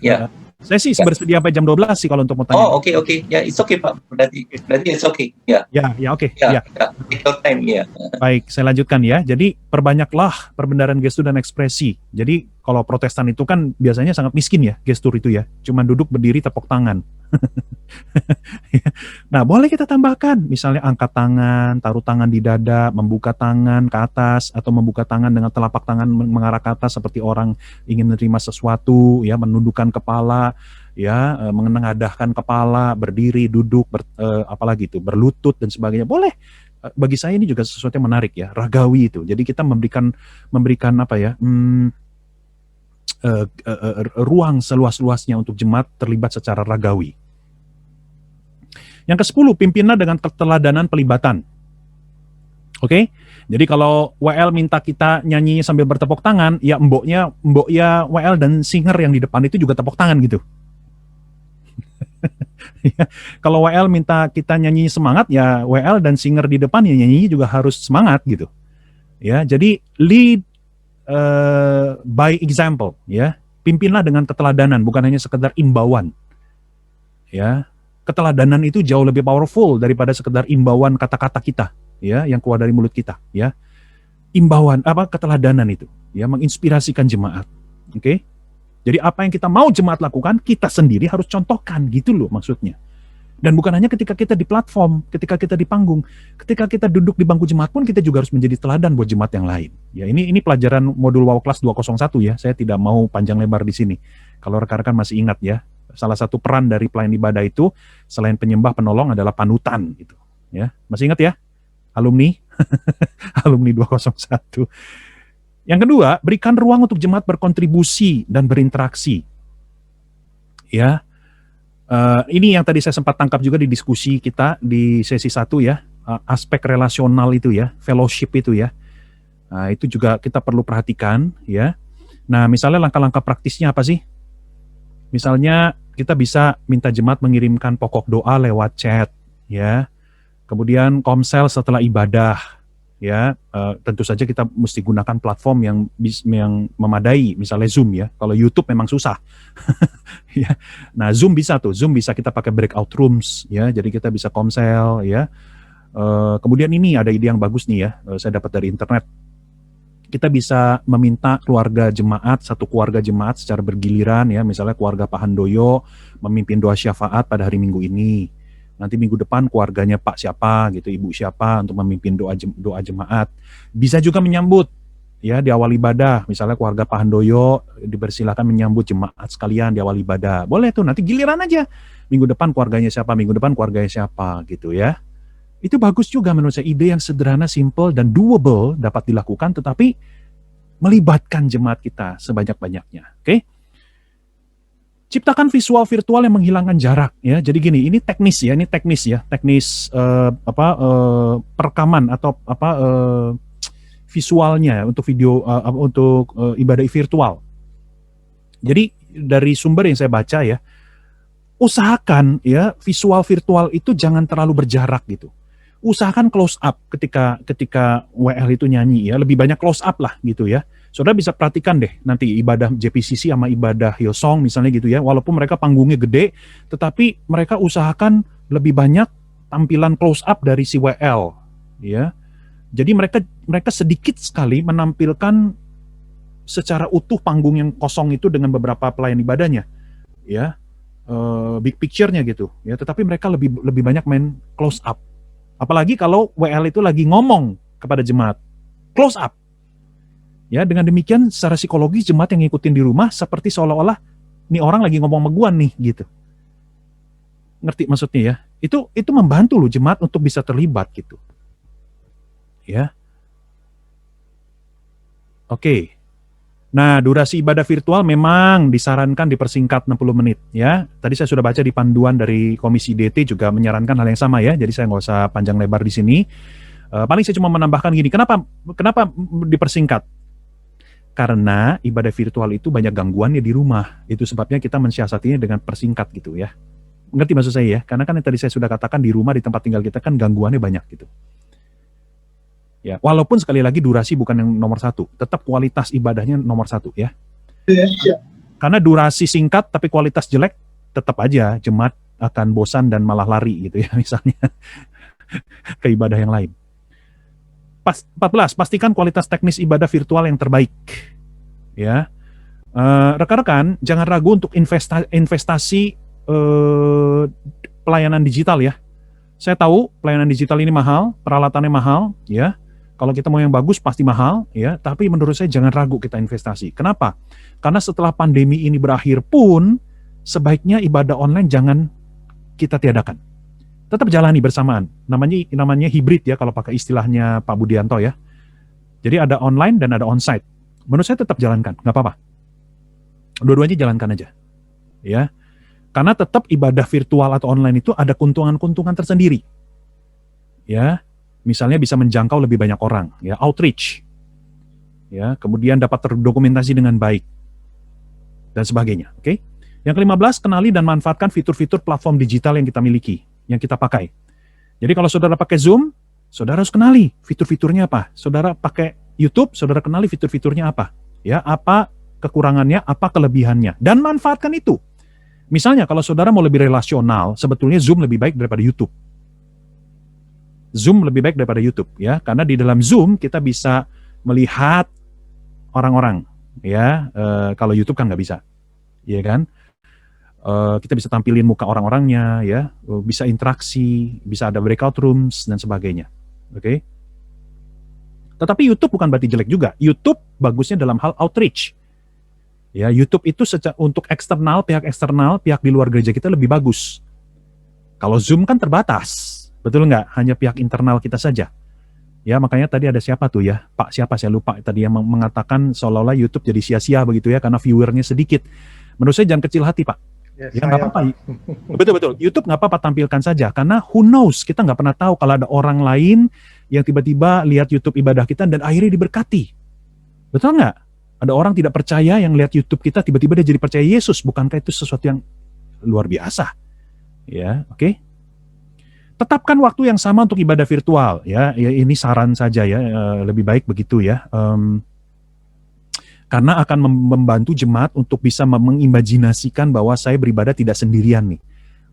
Ya. Saya sih bersedia sampai jam 12 sih kalau untuk mau tanya. Oh, oke. Ya, it's okay, Pak. Berarti it's okay. Ya. Ya, oke. Ya. Ya. Take your time, ya. Baik, saya lanjutkan ya. Jadi perbanyaklah perbendaharaan gestur dan ekspresi. Jadi kalau Protestan itu kan biasanya sangat miskin ya gestur itu ya. Cuma duduk berdiri tepuk tangan. Nah, boleh kita tambahkan misalnya angkat tangan, taruh tangan di dada, membuka tangan ke atas atau membuka tangan dengan telapak tangan mengarah ke atas seperti orang ingin menerima sesuatu ya, menundukkan kepala ya, menengadahkan kepala, berdiri, duduk, apalagi itu, berlutut dan sebagainya. Boleh. Bagi saya ini juga sesuatu yang menarik ya, ragawi itu. Jadi kita memberikan apa ya? Ruang seluas-luasnya untuk jemaat terlibat secara ragawi. Yang ke-10, pimpinlah dengan keteladanan pelibatan. Oke? Jadi kalau WL minta kita nyanyi sambil bertepuk tangan, ya mboknya WL dan singer yang di depan itu juga tepuk tangan gitu. Ya, kalau WL minta kita nyanyi semangat, ya WL dan singer di depan ya nyanyi juga harus semangat gitu. Ya, jadi lead by example, ya. Pimpinlah dengan keteladanan, bukan hanya sekedar imbauan. Ya, keteladanan itu jauh lebih powerful daripada sekedar imbauan kata-kata kita, ya, yang keluar dari mulut kita, ya. Imbauan keteladanan itu, ya, menginspirasikan jemaat. Oke? Jadi apa yang kita mau jemaat lakukan, kita sendiri harus contohkan, gitu loh maksudnya. Dan bukan hanya ketika kita di platform, ketika kita di panggung, ketika kita duduk di bangku jemaat pun kita juga harus menjadi teladan buat jemaat yang lain. Ya, ini pelajaran modul WOW kelas 201 ya. Saya tidak mau panjang lebar di sini. Kalau rekan-rekan masih ingat ya, salah satu peran dari pelayan ibadah itu selain penyembah penolong adalah panutan gitu. Ya, masih ingat ya? Alumni alumni 201. Yang kedua, berikan ruang untuk jemaat berkontribusi dan berinteraksi. Ya. Ini yang tadi saya sempat tangkap juga di diskusi kita di sesi 1 ya, aspek relasional itu ya, fellowship itu ya. Nah, itu juga kita perlu perhatikan ya. Nah, misalnya langkah-langkah praktisnya apa sih? Misalnya kita bisa minta jemaat mengirimkan pokok doa lewat chat ya. Kemudian komsel setelah ibadah ya. Tentu saja kita mesti gunakan platform yang memadai, misalnya Zoom ya. Kalau YouTube memang susah. Ya. Nah, Zoom bisa kita pakai breakout rooms ya. Jadi kita bisa komsel ya. Kemudian ini ada ide yang bagus nih ya. Saya dapat dari internet. Kita bisa meminta satu keluarga jemaat secara bergiliran ya. Misalnya keluarga Pak Handoyo memimpin doa syafaat pada hari Minggu ini. Nanti minggu depan keluarganya Pak siapa gitu, Ibu siapa untuk memimpin doa jemaat. Bisa juga menyambut ya di awal ibadah, misalnya keluarga Pak Handoyo dipersilakan menyambut jemaat sekalian di awal ibadah. Boleh tuh, nanti giliran aja. Minggu depan keluarganya siapa gitu ya. Itu bagus juga menurut saya, ide yang sederhana, simple dan doable dapat dilakukan, tetapi melibatkan jemaat kita sebanyak-banyaknya. Oke? Ciptakan visual virtual yang menghilangkan jarak ya. Jadi gini, ini teknis perekaman atau visualnya untuk video untuk ibadah virtual. Jadi dari sumber yang saya baca ya, usahakan ya visual virtual itu jangan terlalu berjarak gitu. Usahakan close up ketika WL itu nyanyi ya, lebih banyak close up lah gitu ya. Saudara bisa perhatikan deh nanti ibadah JPCC sama ibadah Hillsong misalnya gitu ya, walaupun mereka panggungnya gede, tetapi mereka usahakan lebih banyak tampilan close up dari si WL ya. Jadi mereka sedikit sekali menampilkan secara utuh panggung yang kosong itu dengan beberapa pelayan ibadahnya ya, big picture-nya gitu ya, tetapi mereka lebih banyak main close up. Apalagi kalau WL itu lagi ngomong kepada jemaat, close up. Ya, dengan demikian secara psikologis jemaat yang ngikutin di rumah seperti seolah-olah nih orang lagi ngomong sama gua nih gitu. Ngerti maksudnya ya? Itu membantu loh jemaat untuk bisa terlibat gitu. Ya. Oke. Nah, durasi ibadah virtual memang disarankan dipersingkat 60 menit ya. Tadi saya sudah baca di panduan dari Komisi DT juga menyarankan hal yang sama ya. Jadi saya nggak usah panjang lebar di sini. Paling saya cuma menambahkan gini, kenapa dipersingkat? Karena ibadah virtual itu banyak gangguannya di rumah. Itu sebabnya kita mensiasatinya dengan persingkat gitu ya. Ngerti maksud saya ya? Karena kan yang tadi saya sudah katakan di rumah, di tempat tinggal kita kan gangguannya banyak gitu. Ya, walaupun sekali lagi durasi bukan yang nomor satu, tetap kualitas ibadahnya nomor satu ya. Karena durasi singkat tapi kualitas jelek, tetap aja jemaat akan bosan dan malah lari gitu ya misalnya ke ibadah yang lain. 14, pastikan kualitas teknis ibadah virtual yang terbaik. Ya, rekan-rekan jangan ragu untuk investasi pelayanan digital ya. Saya tahu pelayanan digital ini mahal, peralatannya mahal, ya. Kalau kita mau yang bagus pasti mahal, ya. Tapi menurut saya jangan ragu kita investasi. Kenapa? Karena setelah pandemi ini berakhir pun, sebaiknya ibadah online jangan kita tiadakan. Tetap jalani bersamaan. Namanya hibrid ya kalau pakai istilahnya Pak Budianto ya. Jadi ada online dan ada onsite. Menurut saya tetap jalankan, nggak apa-apa. Dua-duanya jalankan aja, ya. Karena tetap ibadah virtual atau online itu ada keuntungan-keuntungan tersendiri. Ya, misalnya bisa menjangkau lebih banyak orang, ya, outreach. Ya, kemudian dapat terdokumentasi dengan baik dan sebagainya, oke? Yang ke-15, kenali dan manfaatkan fitur-fitur platform digital yang kita miliki, yang kita pakai. Jadi kalau saudara pakai Zoom, saudara harus kenali fitur-fiturnya apa. Saudara pakai YouTube, saudara kenali fitur-fiturnya apa. Ya, apa kekurangannya, apa kelebihannya, dan manfaatkan itu. Misalnya kalau saudara mau lebih relasional, sebetulnya Zoom lebih baik daripada YouTube. Zoom lebih baik daripada YouTube ya, karena di dalam Zoom kita bisa melihat orang-orang ya. Kalau YouTube kan nggak bisa, ya kan? Kita bisa tampilin muka orang-orangnya ya, bisa interaksi, bisa ada breakout rooms dan sebagainya. Oke? Tetapi YouTube bukan berarti jelek juga. YouTube bagusnya dalam hal outreach. Ya, YouTube itu untuk eksternal, pihak di luar gereja kita lebih bagus. Kalau Zoom kan terbatas, betul nggak? Hanya pihak internal kita saja. Ya, makanya tadi ada siapa tuh ya? Pak siapa, saya lupa. Tadi yang mengatakan seolah-olah YouTube jadi sia-sia begitu ya, karena viewernya sedikit. Menurut saya jangan kecil hati, Pak. Ya nggak apa-apa. Betul-betul. YouTube nggak apa-apa tampilkan saja, karena who knows, kita nggak pernah tahu kalau ada orang lain yang tiba-tiba lihat YouTube ibadah kita dan akhirnya diberkati. Betul nggak? Ada orang tidak percaya yang lihat YouTube kita tiba-tiba dia jadi percaya Yesus. Bukankah itu sesuatu yang luar biasa? Ya, oke. Tetapkan waktu yang sama untuk ibadah virtual. Ya, ini saran saja ya. Lebih baik begitu ya. Karena akan membantu jemaat untuk bisa mengimajinasikan bahwa saya beribadah tidak sendirian nih.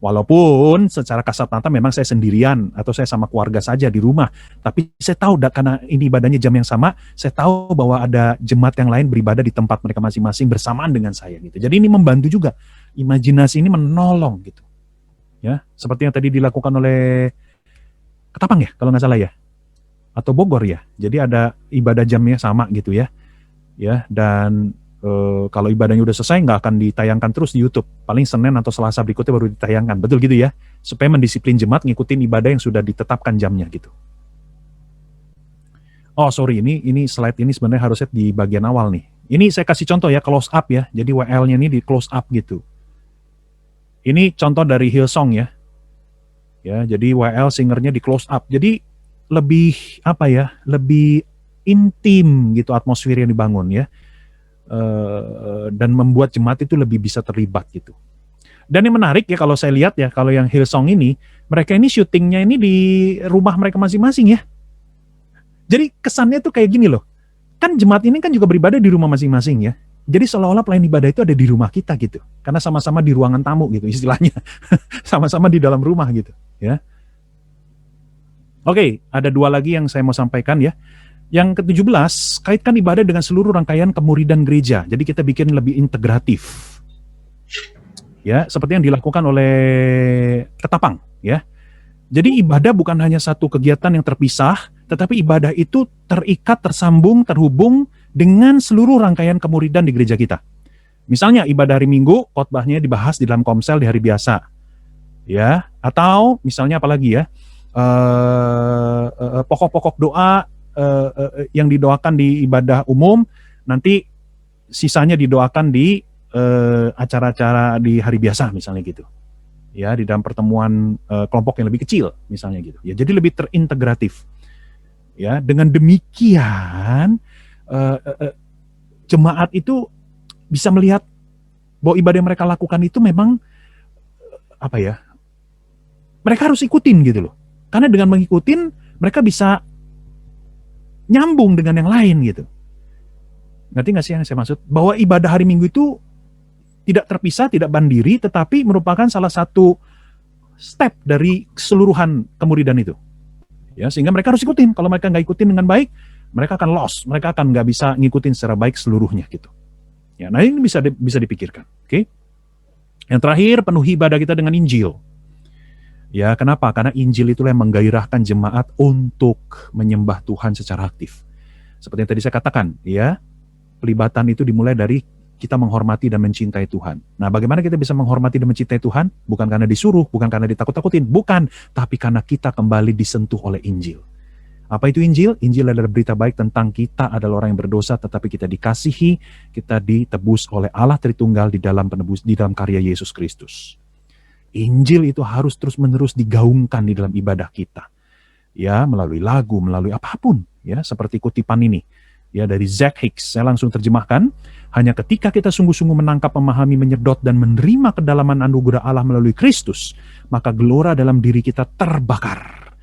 Walaupun secara kasat mata memang saya sendirian atau saya sama keluarga saja di rumah, tapi saya tahu karena ini ibadahnya jam yang sama, saya tahu bahwa ada jemaat yang lain beribadah di tempat mereka masing-masing bersamaan dengan saya gitu. Jadi ini membantu juga, imajinasi ini menolong gitu. Ya, seperti yang tadi dilakukan oleh Ketapang ya, kalau nggak salah ya, atau Bogor ya. Jadi ada ibadah jamnya sama gitu ya, ya dan kalau ibadahnya udah selesai nggak akan ditayangkan terus di YouTube. Paling Senin atau Selasa berikutnya baru ditayangkan. Betul gitu ya? Supaya mendisiplin jemaat ngikutin ibadah yang sudah ditetapkan jamnya gitu. Oh sorry, ini slide ini sebenarnya harusnya di bagian awal nih. Ini saya kasih contoh ya, close up ya. Jadi WL-nya ini di close up gitu. Ini contoh dari Hillsong ya. Ya, jadi WL singernya di close up. Jadi lebih apa ya? Lebih intim gitu atmosfer yang dibangun ya. Dan membuat jemaat itu lebih bisa terlibat gitu. Dan yang menarik ya kalau saya lihat ya, kalau yang Hillsong ini, mereka ini syutingnya ini di rumah mereka masing-masing ya. Jadi kesannya tuh kayak gini loh, kan jemaat ini kan juga beribadah di rumah masing-masing ya. Jadi seolah-olah pelayan ibadah itu ada di rumah kita gitu, karena sama-sama di ruangan tamu gitu istilahnya, sama-sama di dalam rumah gitu ya. Oke, ada dua lagi yang saya mau sampaikan ya. Yang ke-17, kaitkan ibadah dengan seluruh rangkaian kemuridan gereja. Jadi kita bikin lebih integratif. Ya, seperti yang dilakukan oleh Ketapang, ya. Jadi ibadah bukan hanya satu kegiatan yang terpisah, tetapi ibadah itu terikat, tersambung, terhubung dengan seluruh rangkaian kemuridan di gereja kita. Misalnya ibadah hari Minggu, khotbahnya dibahas di dalam komsel di hari biasa. Ya, atau misalnya apalagi ya? Pokok-pokok doa yang didoakan di ibadah umum, nanti sisanya didoakan di acara-acara di hari biasa misalnya gitu. Ya, di dalam pertemuan kelompok yang lebih kecil misalnya gitu. Ya, jadi lebih terintegratif. Ya, dengan demikian jemaat itu bisa melihat bahwa ibadah yang mereka lakukan itu memang apa ya? Mereka harus ikutin gitu loh. Karena dengan mengikutin mereka bisa nyambung dengan yang lain gitu. Ngerti nggak sih yang saya maksud? Bahwa ibadah hari Minggu itu tidak terpisah, tidak mandiri, tetapi merupakan salah satu step dari keseluruhan kemuridan itu. Ya, sehingga mereka harus ikutin. Kalau mereka nggak ikutin dengan baik, mereka akan lost. Mereka akan nggak bisa ngikutin secara baik seluruhnya gitu. Ya, nah ini bisa dipikirkan. Oke. Yang terakhir, penuhi ibadah kita dengan Injil. Ya, kenapa? Karena Injil itulah yang menggairahkan jemaat untuk menyembah Tuhan secara aktif. Seperti yang tadi saya katakan, ya, pelibatan itu dimulai dari kita menghormati dan mencintai Tuhan. Nah, bagaimana kita bisa menghormati dan mencintai Tuhan? Bukan karena disuruh, bukan karena ditakut-takutin, bukan, tapi karena kita kembali disentuh oleh Injil. Apa itu Injil? Injil adalah berita baik tentang kita adalah orang yang berdosa, tetapi kita dikasihi, kita ditebus oleh Allah Tritunggal di dalam karya Yesus Kristus. Injil itu harus terus-menerus digaungkan di dalam ibadah kita. Ya, melalui lagu, melalui apapun, ya, seperti kutipan ini. Ya, dari Zack Hicks, saya langsung terjemahkan. Hanya ketika kita sungguh-sungguh menangkap, memahami, menyedot, dan menerima kedalaman anugerah Allah melalui Kristus, maka gelora dalam diri kita terbakar.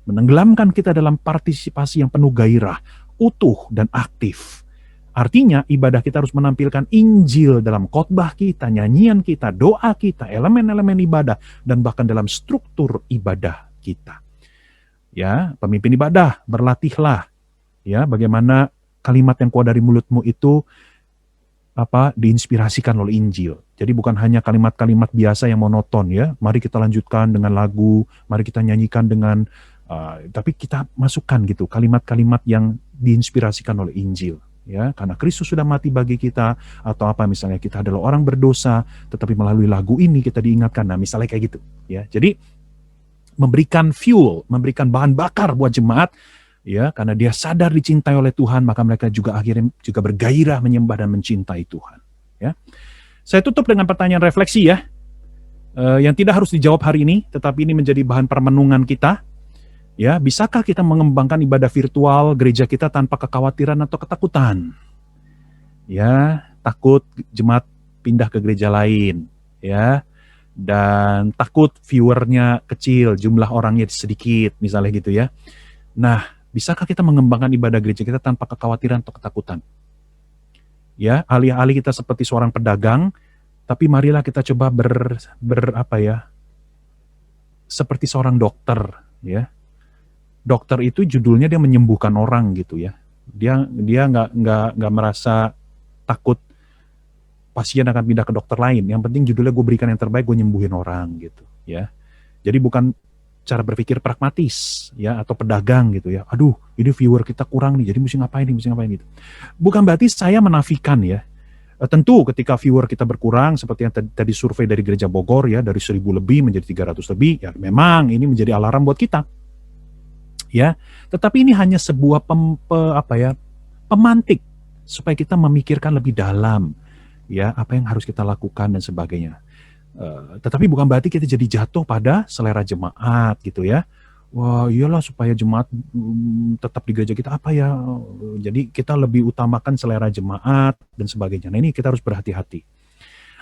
Menenggelamkan kita dalam partisipasi yang penuh gairah, utuh, dan aktif. Artinya, ibadah kita harus menampilkan Injil dalam khotbah kita, nyanyian kita, doa kita, elemen-elemen ibadah, dan bahkan dalam struktur ibadah kita. Ya, pemimpin ibadah, berlatihlah. Ya, bagaimana kalimat yang keluar dari mulutmu itu diinspirasikan oleh Injil. Jadi bukan hanya kalimat-kalimat biasa yang monoton, ya. Mari kita lanjutkan dengan lagu, mari kita nyanyikan dengan tapi kita masukkan gitu kalimat-kalimat yang diinspirasikan oleh Injil, ya. Karena Kristus sudah mati bagi kita, atau apa misalnya kita adalah orang berdosa, tetapi melalui lagu ini kita diingatkan. Nah, misalnya kayak gitu, ya. Jadi memberikan fuel, memberikan bahan bakar buat jemaat, ya, karena dia sadar dicintai oleh Tuhan, maka mereka juga akhirnya juga bergairah menyembah dan mencintai Tuhan. Ya, saya tutup dengan pertanyaan refleksi, ya, yang tidak harus dijawab hari ini, tetapi ini menjadi bahan permenungan kita. Ya, bisakah kita mengembangkan ibadah virtual gereja kita tanpa kekhawatiran atau ketakutan? Ya, takut jemaat pindah ke gereja lain, ya, dan takut viewernya kecil, jumlah orangnya sedikit, misalnya gitu, ya. Nah, bisakah kita mengembangkan ibadah gereja kita tanpa kekhawatiran atau ketakutan? Ya, alih-alih kita seperti seorang pedagang, tapi marilah kita coba seperti seorang dokter, ya. Dokter itu judulnya dia menyembuhkan orang gitu, ya. Dia nggak merasa takut pasien akan pindah ke dokter lain. Yang penting judulnya gue berikan yang terbaik, gue nyembuhin orang gitu, ya. Jadi bukan cara berpikir pragmatis, ya, atau pedagang gitu, ya. Aduh, ini viewer kita kurang nih, jadi mesti ngapain gitu. Bukan berarti saya menafikan, ya. Tentu ketika viewer kita berkurang, seperti yang tadi survei dari Gereja Bogor, ya, dari 1.000 lebih menjadi 300 lebih, ya, memang ini menjadi alarm buat kita, ya. Tetapi ini hanya sebuah pemantik supaya kita memikirkan lebih dalam, ya, apa yang harus kita lakukan dan sebagainya. Tetapi bukan berarti kita jadi jatuh pada selera jemaat gitu, ya. Wah, iyalah supaya jemaat tetap di gereja kita jadi kita lebih utamakan selera jemaat dan sebagainya. Nah, ini kita harus berhati-hati.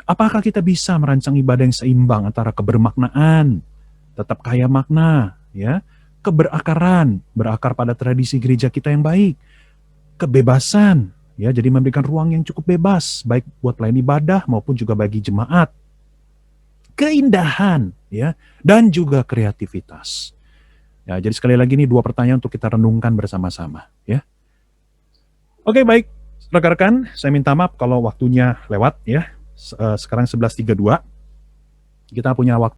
Apakah kita bisa merancang ibadah yang seimbang antara kebermaknaan, tetap kaya makna, ya, berakar pada tradisi gereja kita yang baik, kebebasan, ya, jadi memberikan ruang yang cukup bebas, baik buat pelayan ibadah maupun juga bagi jemaat, keindahan, ya, dan juga kreativitas. Ya, jadi sekali lagi ini 2 pertanyaan untuk kita renungkan bersama-sama, ya. Oke, baik, rekan-rekan, saya minta maaf kalau waktunya lewat, ya. Sekarang 11.32, kita punya waktu